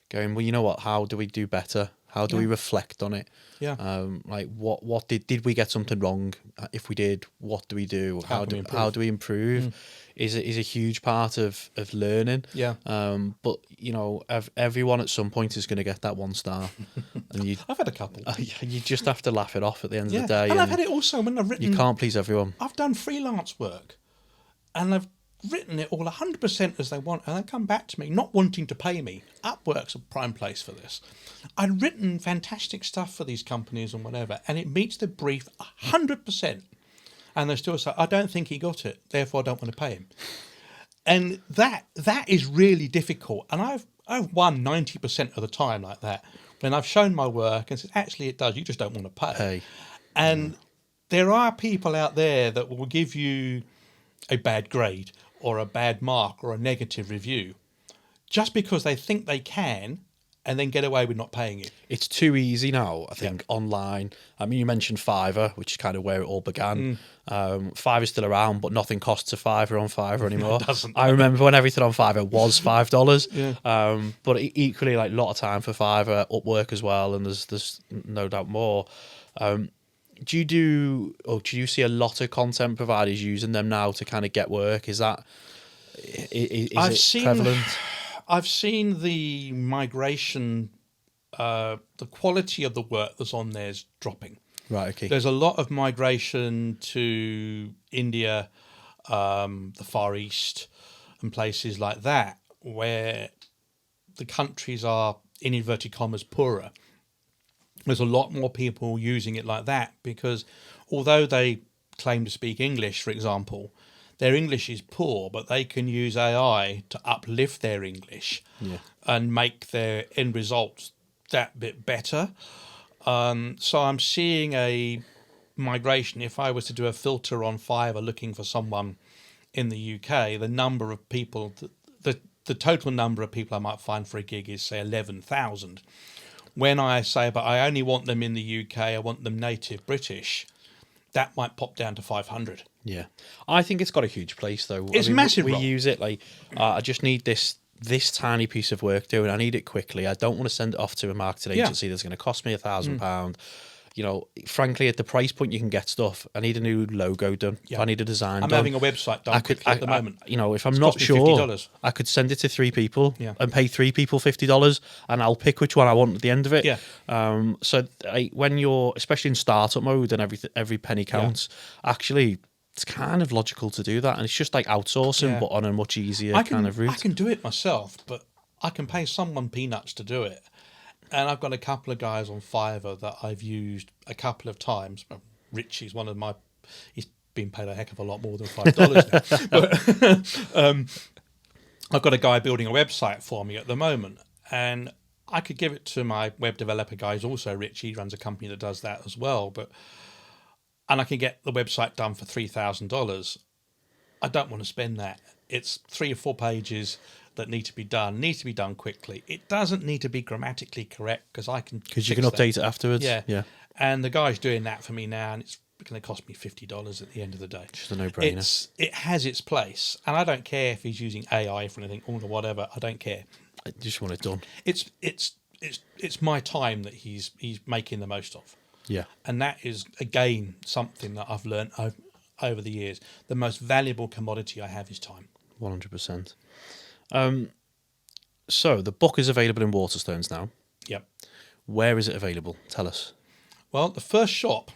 going, well, you know what? How do we do better? How do we reflect on it? Yeah. What did we get something wrong? If we did, what do we do? How do we improve? Is a huge part of learning. Yeah. But everyone at some point is going to get that 1 star, and I've had a couple. You just have to laugh it off at the end of the day. And I've had it also when I've written. You can't please everyone. I've done freelance work, and I've written it all 100% as they want, and they come back to me not wanting to pay me. Upwork's a prime place for this. I'd written fantastic stuff for these companies and whatever, and it meets the brief 100%. And they still say, I don't think he got it, therefore I don't want to pay him. And that is really difficult. And I've won 90% of the time like that, when I've shown my work and said, actually it does, you just don't want to pay. And there are people out there that will give you a bad grade or a bad mark or a negative review just because they think they can and then get away with not paying you. It's too easy now, I think, online. I mean, you mentioned Fiverr, which is kind of where it all began. Fiverr's still around, but nothing costs a Fiverr on Fiverr anymore. It doesn't. I remember when everything on Fiverr was $5. Yeah. But equally, a lot of time for Fiverr, Upwork as well, and there's no doubt more. Do you see a lot of content providers using them now to kind of get work? Is that prevalent? I've seen the migration, the quality of the work that's on there is dropping. Right, okay. There's a lot of migration to India, the Far East, and places like that, where the countries are, in inverted commas, poorer. there's a lot more people using it like that, because although they claim to speak English, for example, their English is poor, but they can use AI to uplift their English and make their end results that bit better. So I'm seeing a migration. If I was to do a filter on Fiverr looking for someone in the UK, the number of people, the total number of people I might find for a gig is, say, 11,000. When I say, but I only want them in the UK, I want them native British, that might pop down to 500. Yeah, I think it's got a huge place though. It's massive. We use it like I just need this tiny piece of work doing. I need it quickly. I don't want to send it off to a marketing agency that's going to cost me £1,000. You know, frankly, at the price point you can get stuff. I need a new logo done. I need a design. I'm having a website done quickly at the moment. You know, if I'm not sure, $50. I could send it to 3 people and pay 3 people $50, and I'll pick which one I want at the end of it. So when you're, especially in startup mode and every penny counts, actually, it's kind of logical to do that, and it's just like outsourcing, but on a much easier kind of route. I can do it myself, but I can pay someone peanuts to do it. And I've got a couple of guys on Fiverr that I've used a couple of times. Richie's one of my... He's been paid a heck of a lot more than $5 now. But I've got a guy building a website for me at the moment. And I could give it to my web developer guy, who's also Richie. He runs a company that does that as well. And I can get the website done for $3,000. I don't want to spend that. It's 3 or 4 pages that needs to be done quickly. It doesn't need to be grammatically correct, because you can update it afterwards. Yeah. And the guy's doing that for me now, and it's going to cost me $50 at the end of the day. Just a no-brainer. It has its place, and I don't care if he's using AI for anything or whatever. I don't care. I just want it done. It's my time that he's making the most of. Yeah. And that is, again, something that I've learned over the years. The most valuable commodity I have is time. 100%. So the book is available in Waterstones now. Yep. Where is it available? Tell us. Well, the first shop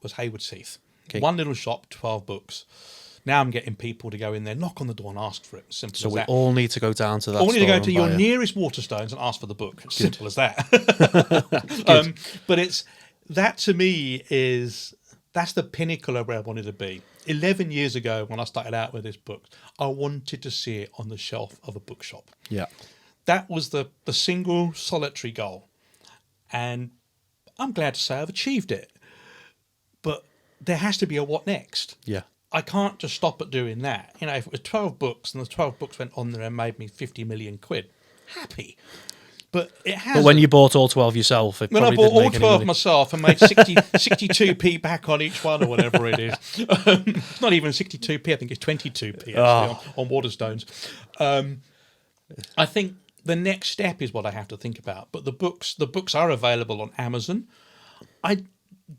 was Haywards Heath. Okay. One little shop, 12 books. Now I'm getting people to go in there, knock on the door and ask for it. Simple as that. So we all need to go down to that all store. need to go to your nearest Waterstones and ask for the book. Simple as that. But it's that, to me, that's the pinnacle of where I wanted to be. 11 years ago, when I started out with this book, I wanted to see it on the shelf of a bookshop. Yeah. That was the single solitary goal. And I'm glad to say I've achieved it. But there has to be a what next. Yeah. I can't just stop at doing that. You know, if it was 12 books and the 12 books went on there and made me 50 million quid, happy. But it has. But when you bought all 12 yourself, when I bought all 12 myself and made 62p back on each one or whatever it is, it's not even 62p. I think it's 22p actually on Waterstones. I think the next step is what I have to think about. But the books are available on Amazon. I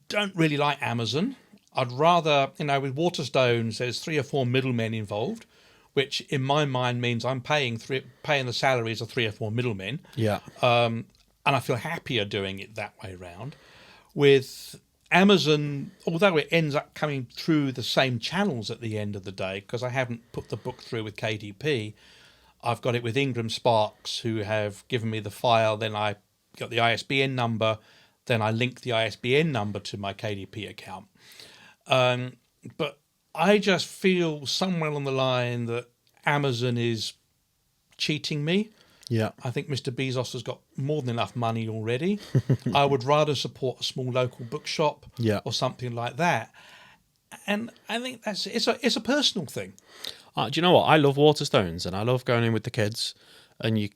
don't really like Amazon. I'd rather, with Waterstones, there's 3 or 4 middlemen involved, which in my mind means I'm paying the salaries of 3 or 4 middlemen. Yeah. And I feel happier doing it that way round. With Amazon, although it ends up coming through the same channels at the end of the day, because I haven't put the book through with KDP, I've got it with Ingram Sparks, who have given me the file. Then I got the ISBN number. Then I link the ISBN number to my KDP account. But I just feel somewhere along the line that Amazon is cheating me. Yeah. I think Mr. Bezos has got more than enough money already. I would rather support a small local bookshop or something like that. And I think it's a personal thing. Do you know what? I love Waterstones, and I love going in with the kids, and you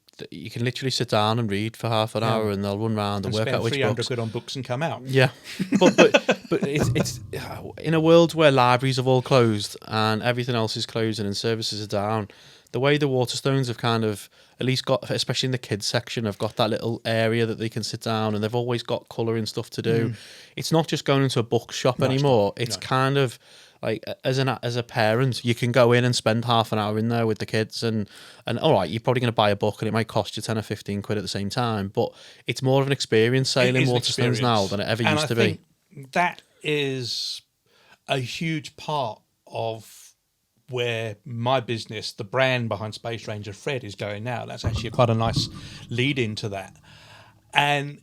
can literally sit down and read for half an hour, and they'll run around and work out which books. Spend 300 quid on books and come out. Yeah, but it's in a world where libraries have all closed and everything else is closing and services are down. The way the Waterstones have kind of at least got, especially in the kids section, have got that little area that they can sit down, and they've always got colouring stuff to do. It's not just going into a bookshop anymore. It's kind of like, as a parent, you can go in and spend half an hour in there with the kids, and all right, you're probably going to buy a book and it might cost you 10 or 15 quid at the same time, but it's more of an experience sailing Waterstones now than it ever used to be. That is a huge part of where my business, the brand behind Space Ranger Fred, is going now. That's actually quite a nice lead into that. And,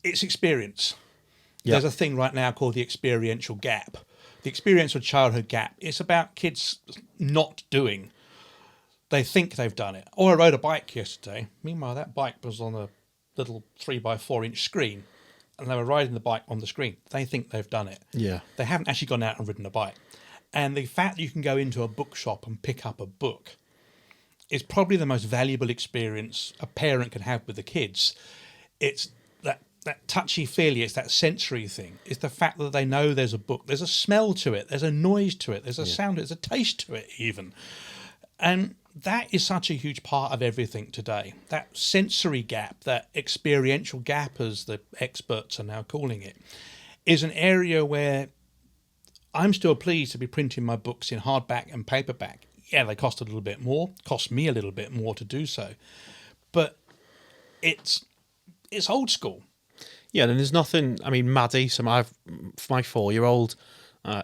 it's experience. Yeah. There's a thing right now called the experiential gap. The experiential childhood gap. It's about kids not doing. They think they've done it. Oh, I rode a bike yesterday. Meanwhile, that bike was on a little 3x4-inch screen, and they were riding the bike on the screen. They think they've done it. Yeah. They haven't actually gone out and ridden a bike. And the fact that you can go into a bookshop and pick up a book is probably the most valuable experience a parent can have with the kids. It's that touchy-feely, it's that sensory thing. It's the fact that they know there's a book. There's a smell to it. There's a noise to it. There's a sound. There's a taste to it even. And that is such a huge part of everything today. That sensory gap, that experiential gap, as the experts are now calling it, is an area where I'm still pleased to be printing my books in hardback and paperback. Yeah, they cost a little bit more. Cost me a little bit more to do so. But it's old school. Yeah, and there's nothing. I mean, Maddie, so my 4-year-old,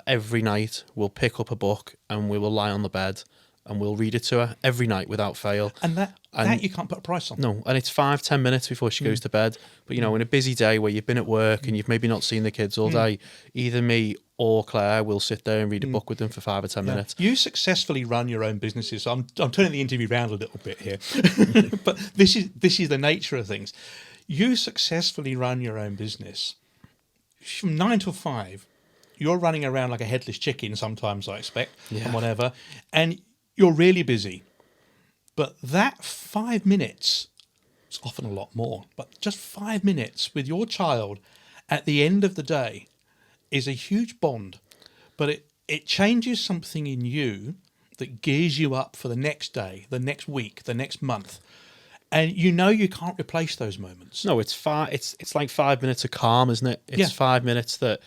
every night will pick up a book and we will lie on the bed and we'll read it to her every night without fail. And that you can't put a price on. No, and it's 5-10 minutes before she goes to bed. But you know, in a busy day where you've been at work and you've maybe not seen the kids all day, either me or Claire will sit there and read a book with them for 5 or 10 minutes. You successfully run your own businesses. So I'm turning the interview around a little bit here, but this is the nature of things. You successfully run your own business from 9 till 5. You're running around like a headless chicken sometimes, I expect, and whatever, and you're really busy. But that 5 minutes, it's often a lot more, but just 5 minutes with your child at the end of the day is a huge bond. But it changes something in you that gears you up for the next day, the next week, the next month. And you know you can't replace those moments. No, it's like 5 minutes of calm, isn't it? It's 5 minutes that,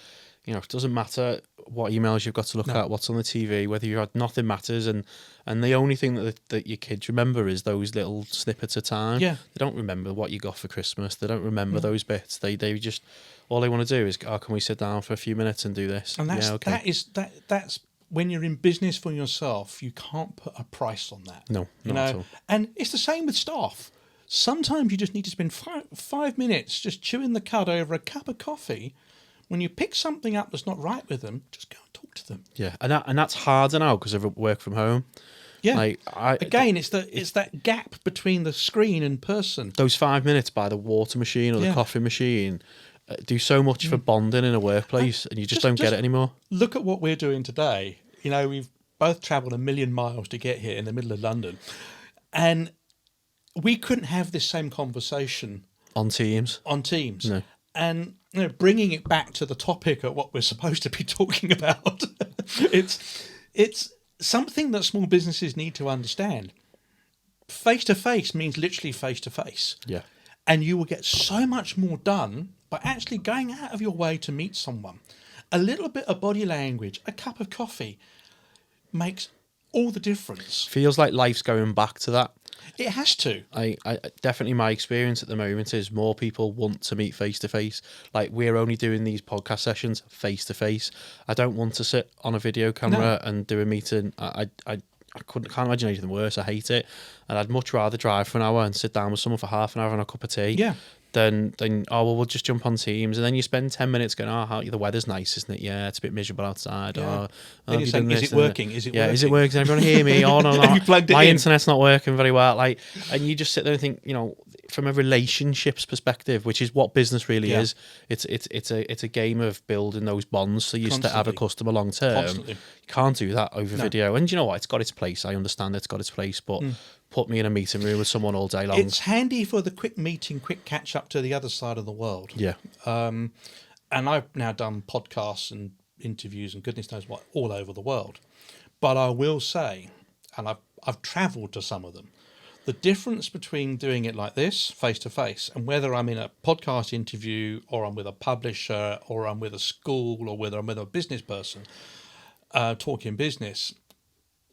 you know, it doesn't matter what emails you've got to look at, what's on the TV, whether you're at, nothing matters. And the only thing that your kids remember is those little snippets of time. Yeah. They don't remember what you got for Christmas. They don't remember those bits. They just, all they want to do is, oh, can we sit down for a few minutes and do this? And that's when you're in business for yourself, you can't put a price on that. No, not at all. And it's the same with staff. Sometimes you just need to spend 5 minutes just chewing the cud over a cup of coffee. When you pick something up that's not right with them, just go and talk to them. Yeah, and that's harder now because of work from home. Yeah. Like, it's that gap between the screen and person. Those 5 minutes by the water machine or the coffee machine do so much for bonding in a workplace, and you just don't get it anymore. Look at what we're doing today. You know, we've both travelled 1 million miles to get here in the middle of London, and we couldn't have this same conversation on Teams. No. And bringing it back to the topic of what we're supposed to be talking about, it's something that small businesses need to understand. Face-to-face means literally face-to-face. Yeah. And you will get so much more done by actually going out of your way to meet someone. A little bit of body language, a cup of coffee makes all the difference. Feels like life's going back to that. It has to. I definitely, my experience at the moment is more people want to meet face to face. Like, we're only doing these podcast sessions face to face. I don't want to sit on a video camera and do a meeting. I can't imagine anything worse. I hate it, and I'd much rather drive for an hour and sit down with someone for half an hour and a cup of tea. Yeah. Then we'll just jump on Teams, and then you spend 10 minutes going, the weather's nice, isn't it? Yeah, it's a bit miserable outside. Yeah. Then you're saying, is it working? Is it working? Is it working? Does everyone hear me? Oh, no, my internet's not working very well. Like, and you just sit there and think, you know, from a relationships perspective, which is what business really is, it's a game of building those bonds. So you have a customer long term. Constantly. You can't do that over video. And you know what? It's got its place. I understand it's got its place, but put me in a meeting room with someone all day long. It's handy for the quick meeting, quick catch up to the other side of the world. Yeah. And I've now done podcasts and interviews and goodness knows what all over the world. But I will say, and I've travelled to some of them, the difference between doing it like this, face to face, and whether I'm in a podcast interview or I'm with a publisher or I'm with a school or whether I'm with a business person talking business,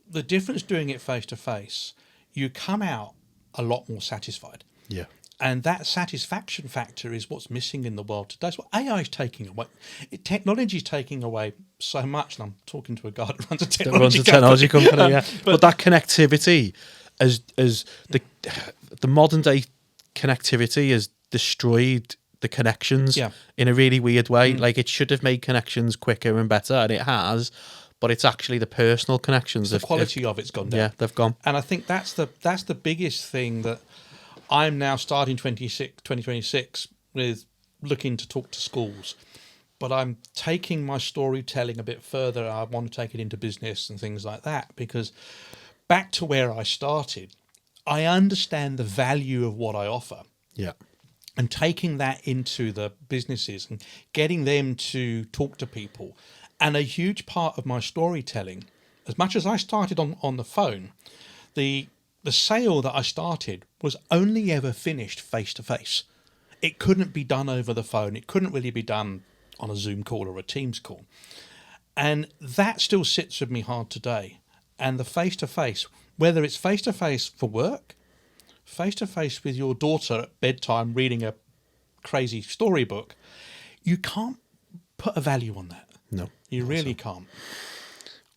the difference doing it face to face, you come out a lot more satisfied. Yeah. And that satisfaction factor is what's missing in the world today. It's what AI is taking away. Technology is taking away so much. And I'm talking to a guy that runs a technology company. Yeah. But that connectivity, as the modern day connectivity has destroyed the connections Yeah. in a really weird way. Like, it should have made connections quicker and better, and it has, but it's actually the personal connections. The quality of it's gone down. Yeah, they've gone. And I think that's the biggest thing that I'm now starting 2026 with, looking to talk to schools. But I'm taking my storytelling a bit further. I want to take it into business and things like that, because back to where I started, I understand the value of what I offer. Yeah. And taking that into the businesses and getting them to talk to people. And a huge part of my storytelling, as much as I started on the phone, the sale that I started was only ever finished face to face. It couldn't be done over the phone. It couldn't really be done on a Zoom call or a Teams call. And that still sits with me hard today. And the face to face, whether it's face to face for work, face to face with your daughter at bedtime reading a crazy storybook, you can't put a value on that. No. You really can't.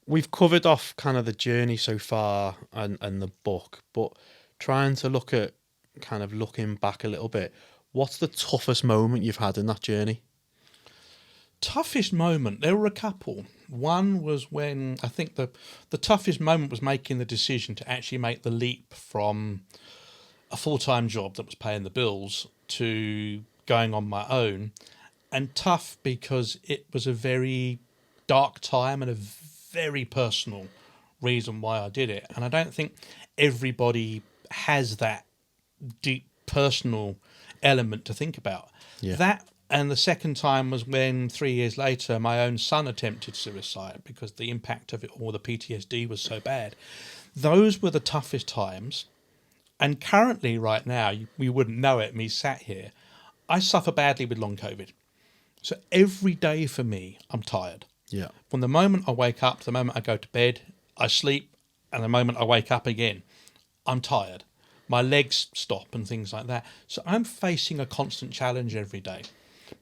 We've covered off kind of the journey so far and the book, but trying to look at kind of looking back a little bit, what's the toughest moment you've had in that journey? Toughest moment, there were a couple. One was when I think the toughest moment was making the decision to actually make the leap from a full-time job that was paying the bills to going on my own. And tough because it was a very dark time and a very personal reason why I did it. And I don't think everybody has that deep personal element to think about. Yeah. That, and the second time was when 3 years later my own son attempted suicide because the impact of it all, the PTSD, was so bad. Those were the toughest times. And currently right now, we wouldn't know it, me sat here, I suffer badly with long COVID. So every day for me, I'm tired. Yeah. From the moment I wake up to the moment I go to bed, I sleep, and the moment I wake up again, I'm tired. My legs stop and things like that. So I'm facing a constant challenge every day,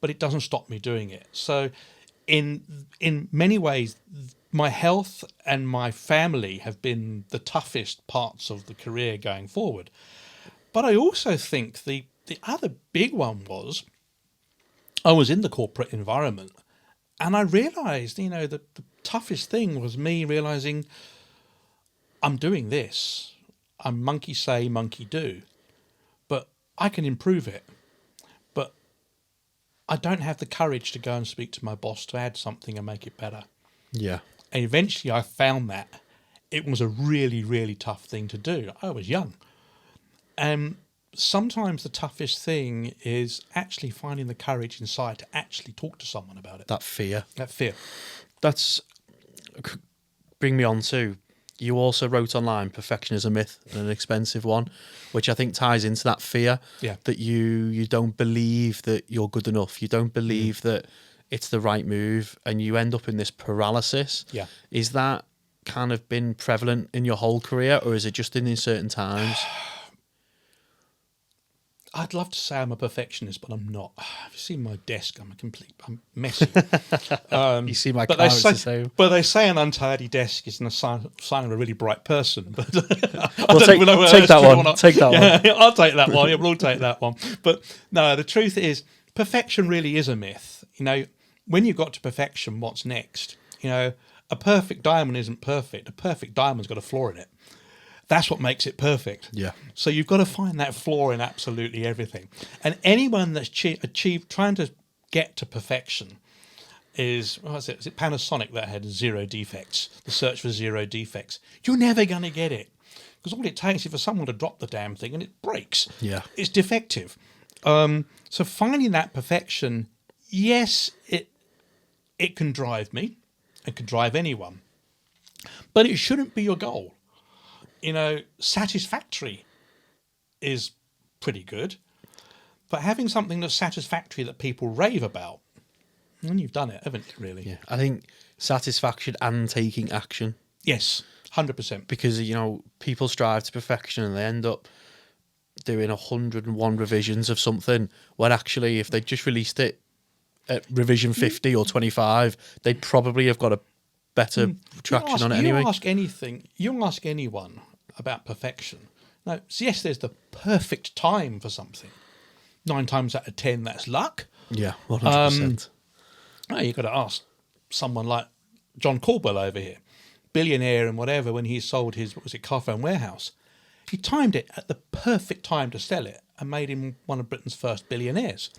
but it doesn't stop me doing it. So in many ways, my health and my family have been the toughest parts of the career going forward. But I also think the other big one was I was in the corporate environment and I realised, the toughest thing was me realising I'm doing this. I'm monkey say, monkey do. But I can improve it. But I don't have the courage to go and speak to my boss to add something and make it better. Yeah. And eventually I found that it was a really, really tough thing to do. I was young. And sometimes the toughest thing is actually finding the courage inside to actually talk to someone about it. That fear. That fear. That's bring me on to, you also wrote online, perfection is a myth and an expensive one, which I think ties into that fear. Yeah. That you don't believe that you're good enough. You don't believe that it's the right move, and you end up in this paralysis. Yeah. Is that kind of been prevalent in your whole career, or is it just in certain times? I'd love to say I'm a perfectionist, but I'm not. Have you seen my desk? I'm messy. You see my but car, they it's say, the same. But they say an untidy desk is a sign of a really bright person. But Well, take that one. Take that one. Yeah, I'll take that one. Yeah, we'll all take that one. But no, the truth is, perfection really is a myth. When you got to perfection, what's next? A perfect diamond isn't perfect. A perfect diamond's got a flaw in it. That's what makes it perfect. Yeah. So you've got to find that flaw in absolutely everything. And anyone that's trying to get to perfection is it Panasonic that had 0 defects, the search for 0 defects. You're never going to get it because all it takes is for someone to drop the damn thing and it breaks. Yeah. It's defective. So finding that perfection, yes, it can drive me. It can drive anyone. But it shouldn't be your goal. Satisfactory is pretty good, but having something that's satisfactory that people rave about, then you've done it, haven't you, really? Yeah. I think satisfaction and taking action. Yes, 100%. Because, people strive to perfection and they end up doing 101 revisions of something, when actually if they just released it at revision 50 or 25, they'd probably have got a better traction on it anyway. You ask anyone about perfection. Now, yes, there's the perfect time for something, 9 times out of 10, that's luck. Yeah, 100%. Now you've got to ask someone like John Caldwell over here, billionaire and whatever, when he sold his, what was it, car phone warehouse. He timed it at the perfect time to sell it and made him one of Britain's first billionaires.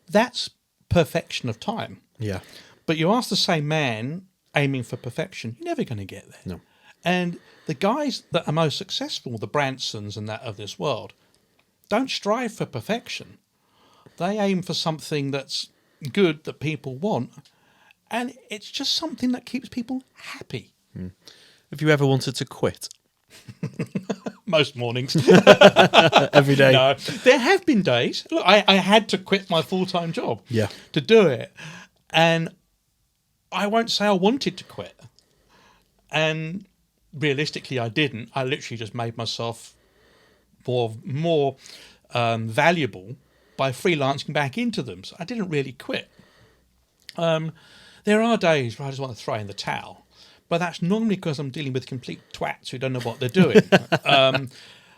That's perfection of time. Yeah. But you ask the same man aiming for perfection, you're never going to get there. No. And the guys that are most successful, the Bransons and that of this world, don't strive for perfection. They aim for something that's good, that people want, and it's just something that keeps people happy. Have you ever wanted to quit? Most mornings. Every day? No, there have been days. Look, I had to quit my full-time job to do it. And I won't say I wanted to quit. And realistically, I didn't. I literally just made myself more valuable by freelancing back into them. So I didn't really quit. There are days where I just want to throw in the towel, but that's normally because I'm dealing with complete twats who don't know what they're doing.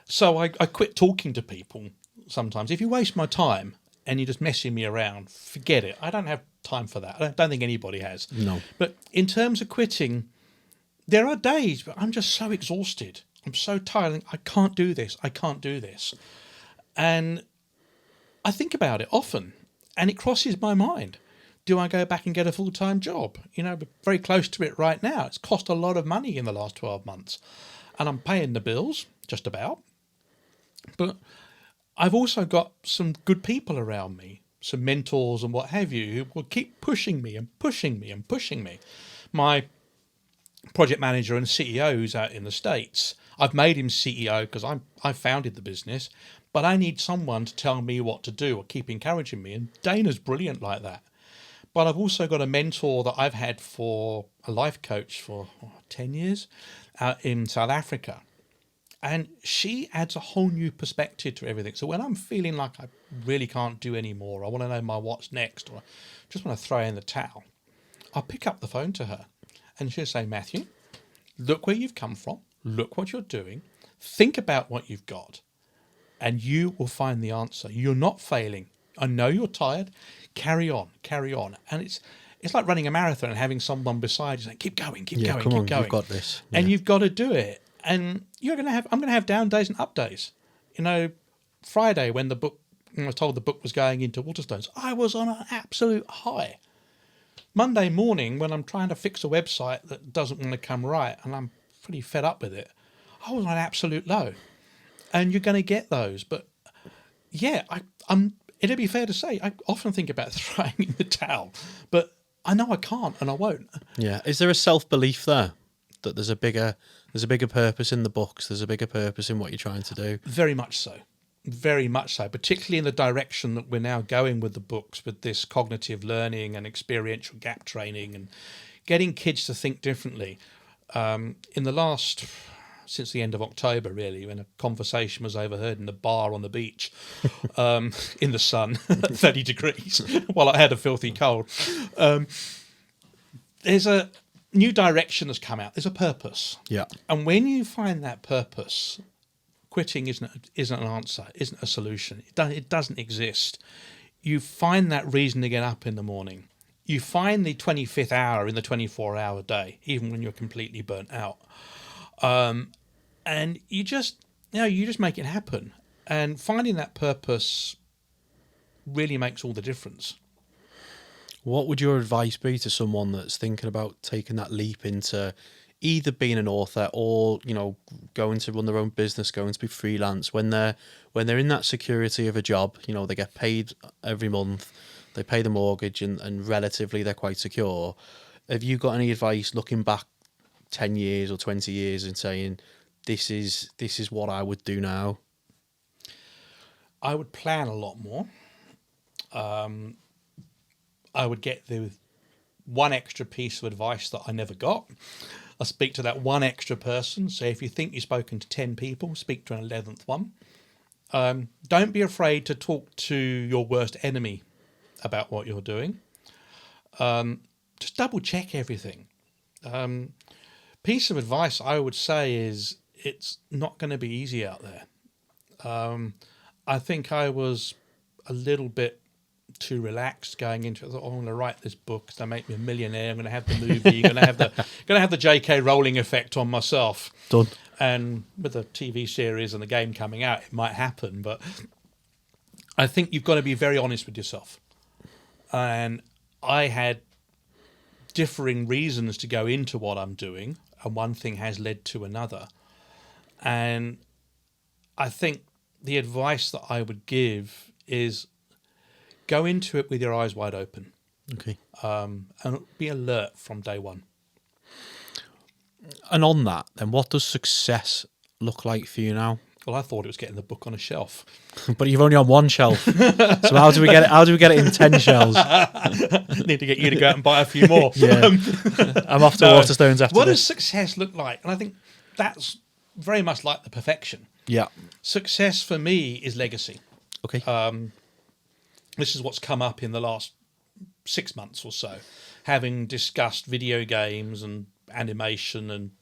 So I quit talking to people sometimes. If you waste my time and you're just messing me around, forget it. I don't have time for that. I don't think anybody has. No. But in terms of quitting, there are days where I'm just so exhausted. I'm so tired. I can't do this. I can't do this. And I think about it often, and it crosses my mind. Do I go back and get a full-time job? You know, we're very close to it right now. It's cost a lot of money in the last 12 months. And I'm paying the bills, just about. But I've also got some good people around me, some mentors and what have you, who will keep pushing me and pushing me and pushing me. My project manager and CEO who's out in the States, I've made him CEO because I founded the business, but I need someone to tell me what to do or keep encouraging me. And Dana's brilliant like that. But I've also got a mentor that I've had for a life coach for 10 years out in South Africa. And she adds a whole new perspective to everything. So when I'm feeling like I really can't do any more, I want to know my what's next, or I just want to throw in the towel, I'll pick up the phone to her and she'll say, Matthew, look where you've come from. Look what you're doing. Think about what you've got. And you will find the answer. You're not failing. I know you're tired. Carry on. And it's like running a marathon and having someone beside you saying, keep going, keep going, come keep on, going. you've got this. And you've got to do it. And I'm going to have down days and up days. You know, Friday when I was told the book was going into Waterstones, I was on an absolute high. Monday morning when I'm trying to fix a website that doesn't want to come right and I'm pretty fed up with it, I was on an absolute low. And you're going to get those. But yeah, it'd be fair to say, I often think about throwing in the towel, but I know I can't and I won't. Yeah. Is there a self-belief there that there's a bigger purpose in the books? There's a bigger purpose in what you're trying to do? Very much so. Very much so, particularly in the direction that we're now going with the books, with this cognitive learning and experiential gap training and getting kids to think differently. Since the end of October, really, when a conversation was overheard in the bar on the beach in the sun at 30 degrees while I had a filthy cold. There's a new direction that's come out. There's a purpose. Yeah. And when you find that purpose, quitting isn't an answer, isn't a solution. It doesn't exist. You find that reason to get up in the morning. You find the 25th hour in the 24-hour day, even when you're completely burnt out. And you just make it happen. And finding that purpose really makes all the difference. What would your advice be to someone that's thinking about taking that leap into either being an author or, you know, going to run their own business, going to be freelance, when they're in that security of a job, you know, they get paid every month, they pay the mortgage and relatively they're quite secure. Have you got any advice looking back 10 years or 20 years and saying, this is what I would do now? I would plan a lot more. I would get the one extra piece of advice that I never got. I speak to that one extra person. So if you think you've spoken to 10 people, speak to an 11th one. Don't be afraid to talk to your worst enemy about what you're doing. Just double check everything. Piece of advice I would say is it's not going to be easy out there. I think I was a little bit too relaxed going into it. I thought, I'm going to write this book because they make me a millionaire. I'm going to have the movie. going to have the J.K. Rowling effect on myself. Done. And with the TV series and the game coming out, it might happen. But I think you've got to be very honest with yourself. And I had differing reasons to go into what I'm doing, and one thing has led to another. And I think the advice that I would give is go into it with your eyes wide open. Okay. And be alert from day one. And on that, then, what does success look like for you now? Well, I thought it was getting the book on a shelf. But you've only on one shelf. So how do we get it? How do we get it in 10 shelves? Need to get you to go out and buy a few more. Yeah. I'm off to Waterstones after what this. does success look like? And I think that's very much like the perfection. Yeah. Success for me is legacy. Okay. This is what's come up in the last 6 months or so, having discussed video games and animation and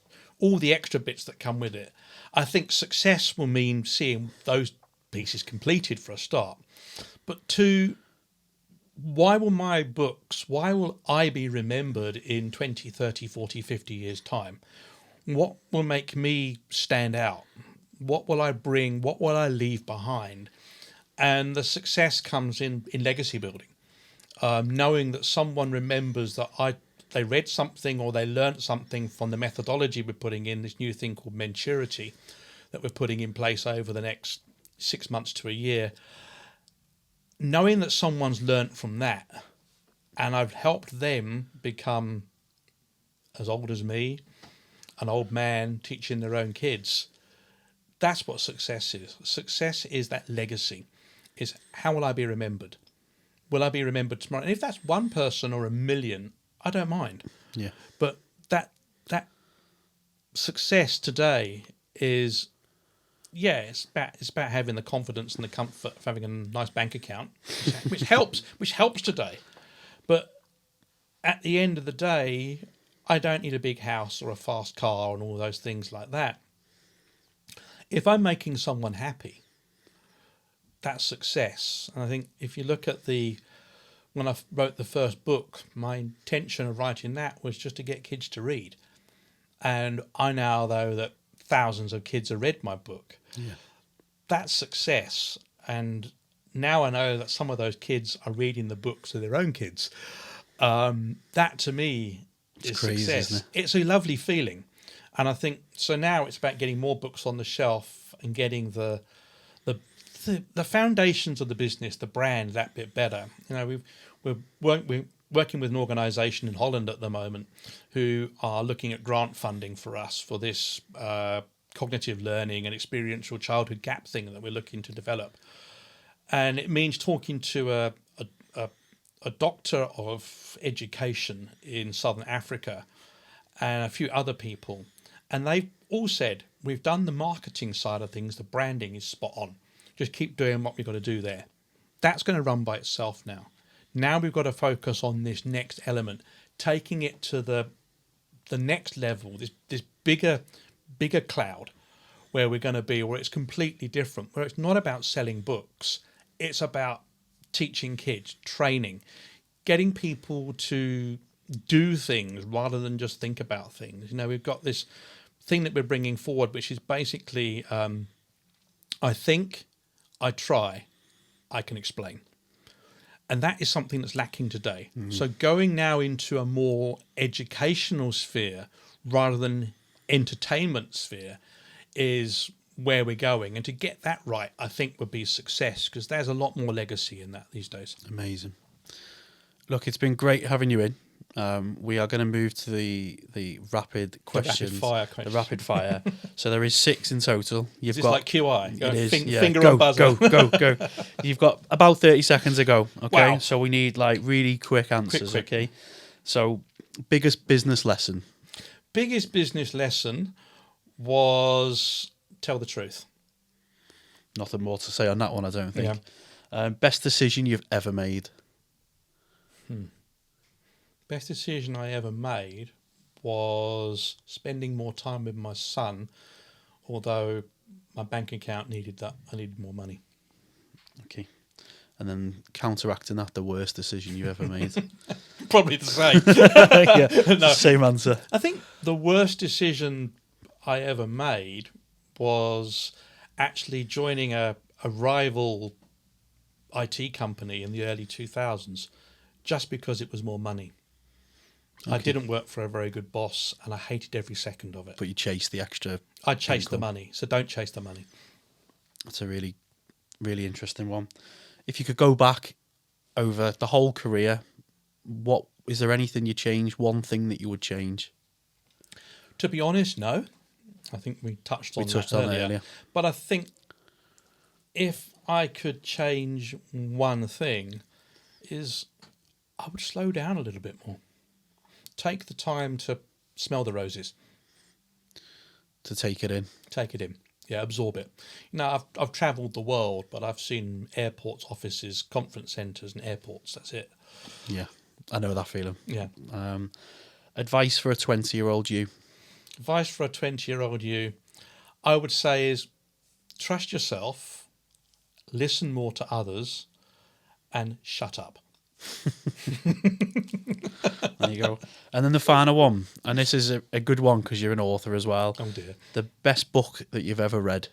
all the extra bits that come with it. I think success will mean seeing those pieces completed for a start. But two, why will I be remembered in 20, 30, 40, 50 years' time? What will make me stand out? What will I bring? What will I leave behind? And the success comes in legacy building. Knowing that someone remembers that they read something or they learnt something from the methodology we're putting in, this new thing called Menturity that we're putting in place over the next 6 months to a year. Knowing that someone's learnt from that and I've helped them become as old as me, an old man teaching their own kids, that's what success is. Success is that legacy, is how will I be remembered? Will I be remembered tomorrow? And if that's one person or a million, I don't mind. Yeah. But that success today is, it's about having the confidence and the comfort of having a nice bank account, which helps today. But at the end of the day, I don't need a big house or a fast car and all those things like that. If I'm making someone happy, that's success. And I think if you look at when I wrote the first book, my intention of writing that was just to get kids to read. And I now know that thousands of kids have read my book. Yeah. That's success. And now I know that some of those kids are reading the books of their own kids. That to me is crazy, success. isn't It's a lovely feeling. And I think, so now it's about getting more books on the shelf and getting the foundations of the business, the brand, that bit better. We're working with an organisation in Holland at the moment who are looking at grant funding for us for this cognitive learning and experiential childhood gap thing that we're looking to develop. And it means talking to a doctor of education in Southern Africa and a few other people. And they've all said, we've done the marketing side of things, the branding is spot on. Just keep doing what we've got to do there. That's going to run by itself now. Now we've got to focus on this next element, taking it to the next level, this bigger cloud where we're going to be, where it's completely different, where it's not about selling books. It's about teaching kids, training, getting people to do things rather than just think about things. We've got this thing that we're bringing forward, which is basically, I think, I try, I can explain. And that is something that's lacking today. Mm-hmm. So going now into a more educational sphere rather than entertainment sphere is where we're going. And to get that right, I think would be success, because there's a lot more legacy in that these days. Amazing. Look, it's been great having you in. We are going to move to the rapid questions. The rapid fire. So there is 6 in total. Is this like QI? It is. Finger on buzzer. Go. You've got about 30 seconds to go. Okay. Wow. So we need really quick answers. Quick. Okay. So biggest business lesson. Biggest business lesson was tell the truth. Nothing more to say on that one, I don't think. Yeah. Best decision you've ever made. Best decision I ever made was spending more time with my son, although my bank account needed that. I needed more money. Okay. and then counteracting that, the worst decision you ever made. Probably the same. Yeah, No. same answer. I think the worst decision I ever made was actually joining a rival IT company in the early 2000s just because it was more money. I didn't work for a very good boss and I hated every second of it. But you chased the extra. I chased the income. money, so don't chase the money. That's a really, really interesting one. If you could go back over the whole career, what is there anything you change? One thing that you would change? To be honest, no. I think we touched on that earlier. But I think if I could change one thing is I would slow down a little bit more. Take the time to smell the roses. To take it in. Take it in. Yeah, absorb it. You know, I've travelled the world, but I've seen airports, offices, conference centres and airports. That's it. Yeah, I know that feeling. Yeah. Advice for a 20-year-old you? Advice for a 20-year-old you, I would say is trust yourself, listen more to others, and shut up. There you go. And then the final one, and this is a good one because you're an author as well. Oh dear. The best book that you've ever read?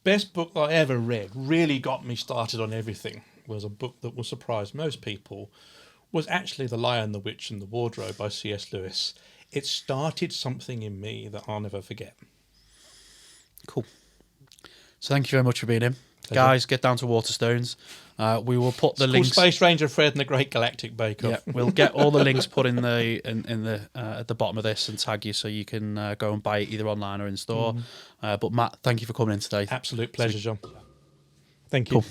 Best book I ever read, really got me started on everything, was a book that will surprise most people, was actually The Lion, the Witch and the Wardrobe by C.S. Lewis. It started something in me that I'll never forget. Cool. So thank you very much for being in. Pleasure. Guys, get down to Waterstones. We will put the links. Space Ranger Fred and the Great Galactic Bake Off. Yeah, we'll get all the links put in the at the bottom of this and tag you so you can go and buy it either online or in store. But Matt, thank you for coming in today. Absolute pleasure, John. Thank you. Cool.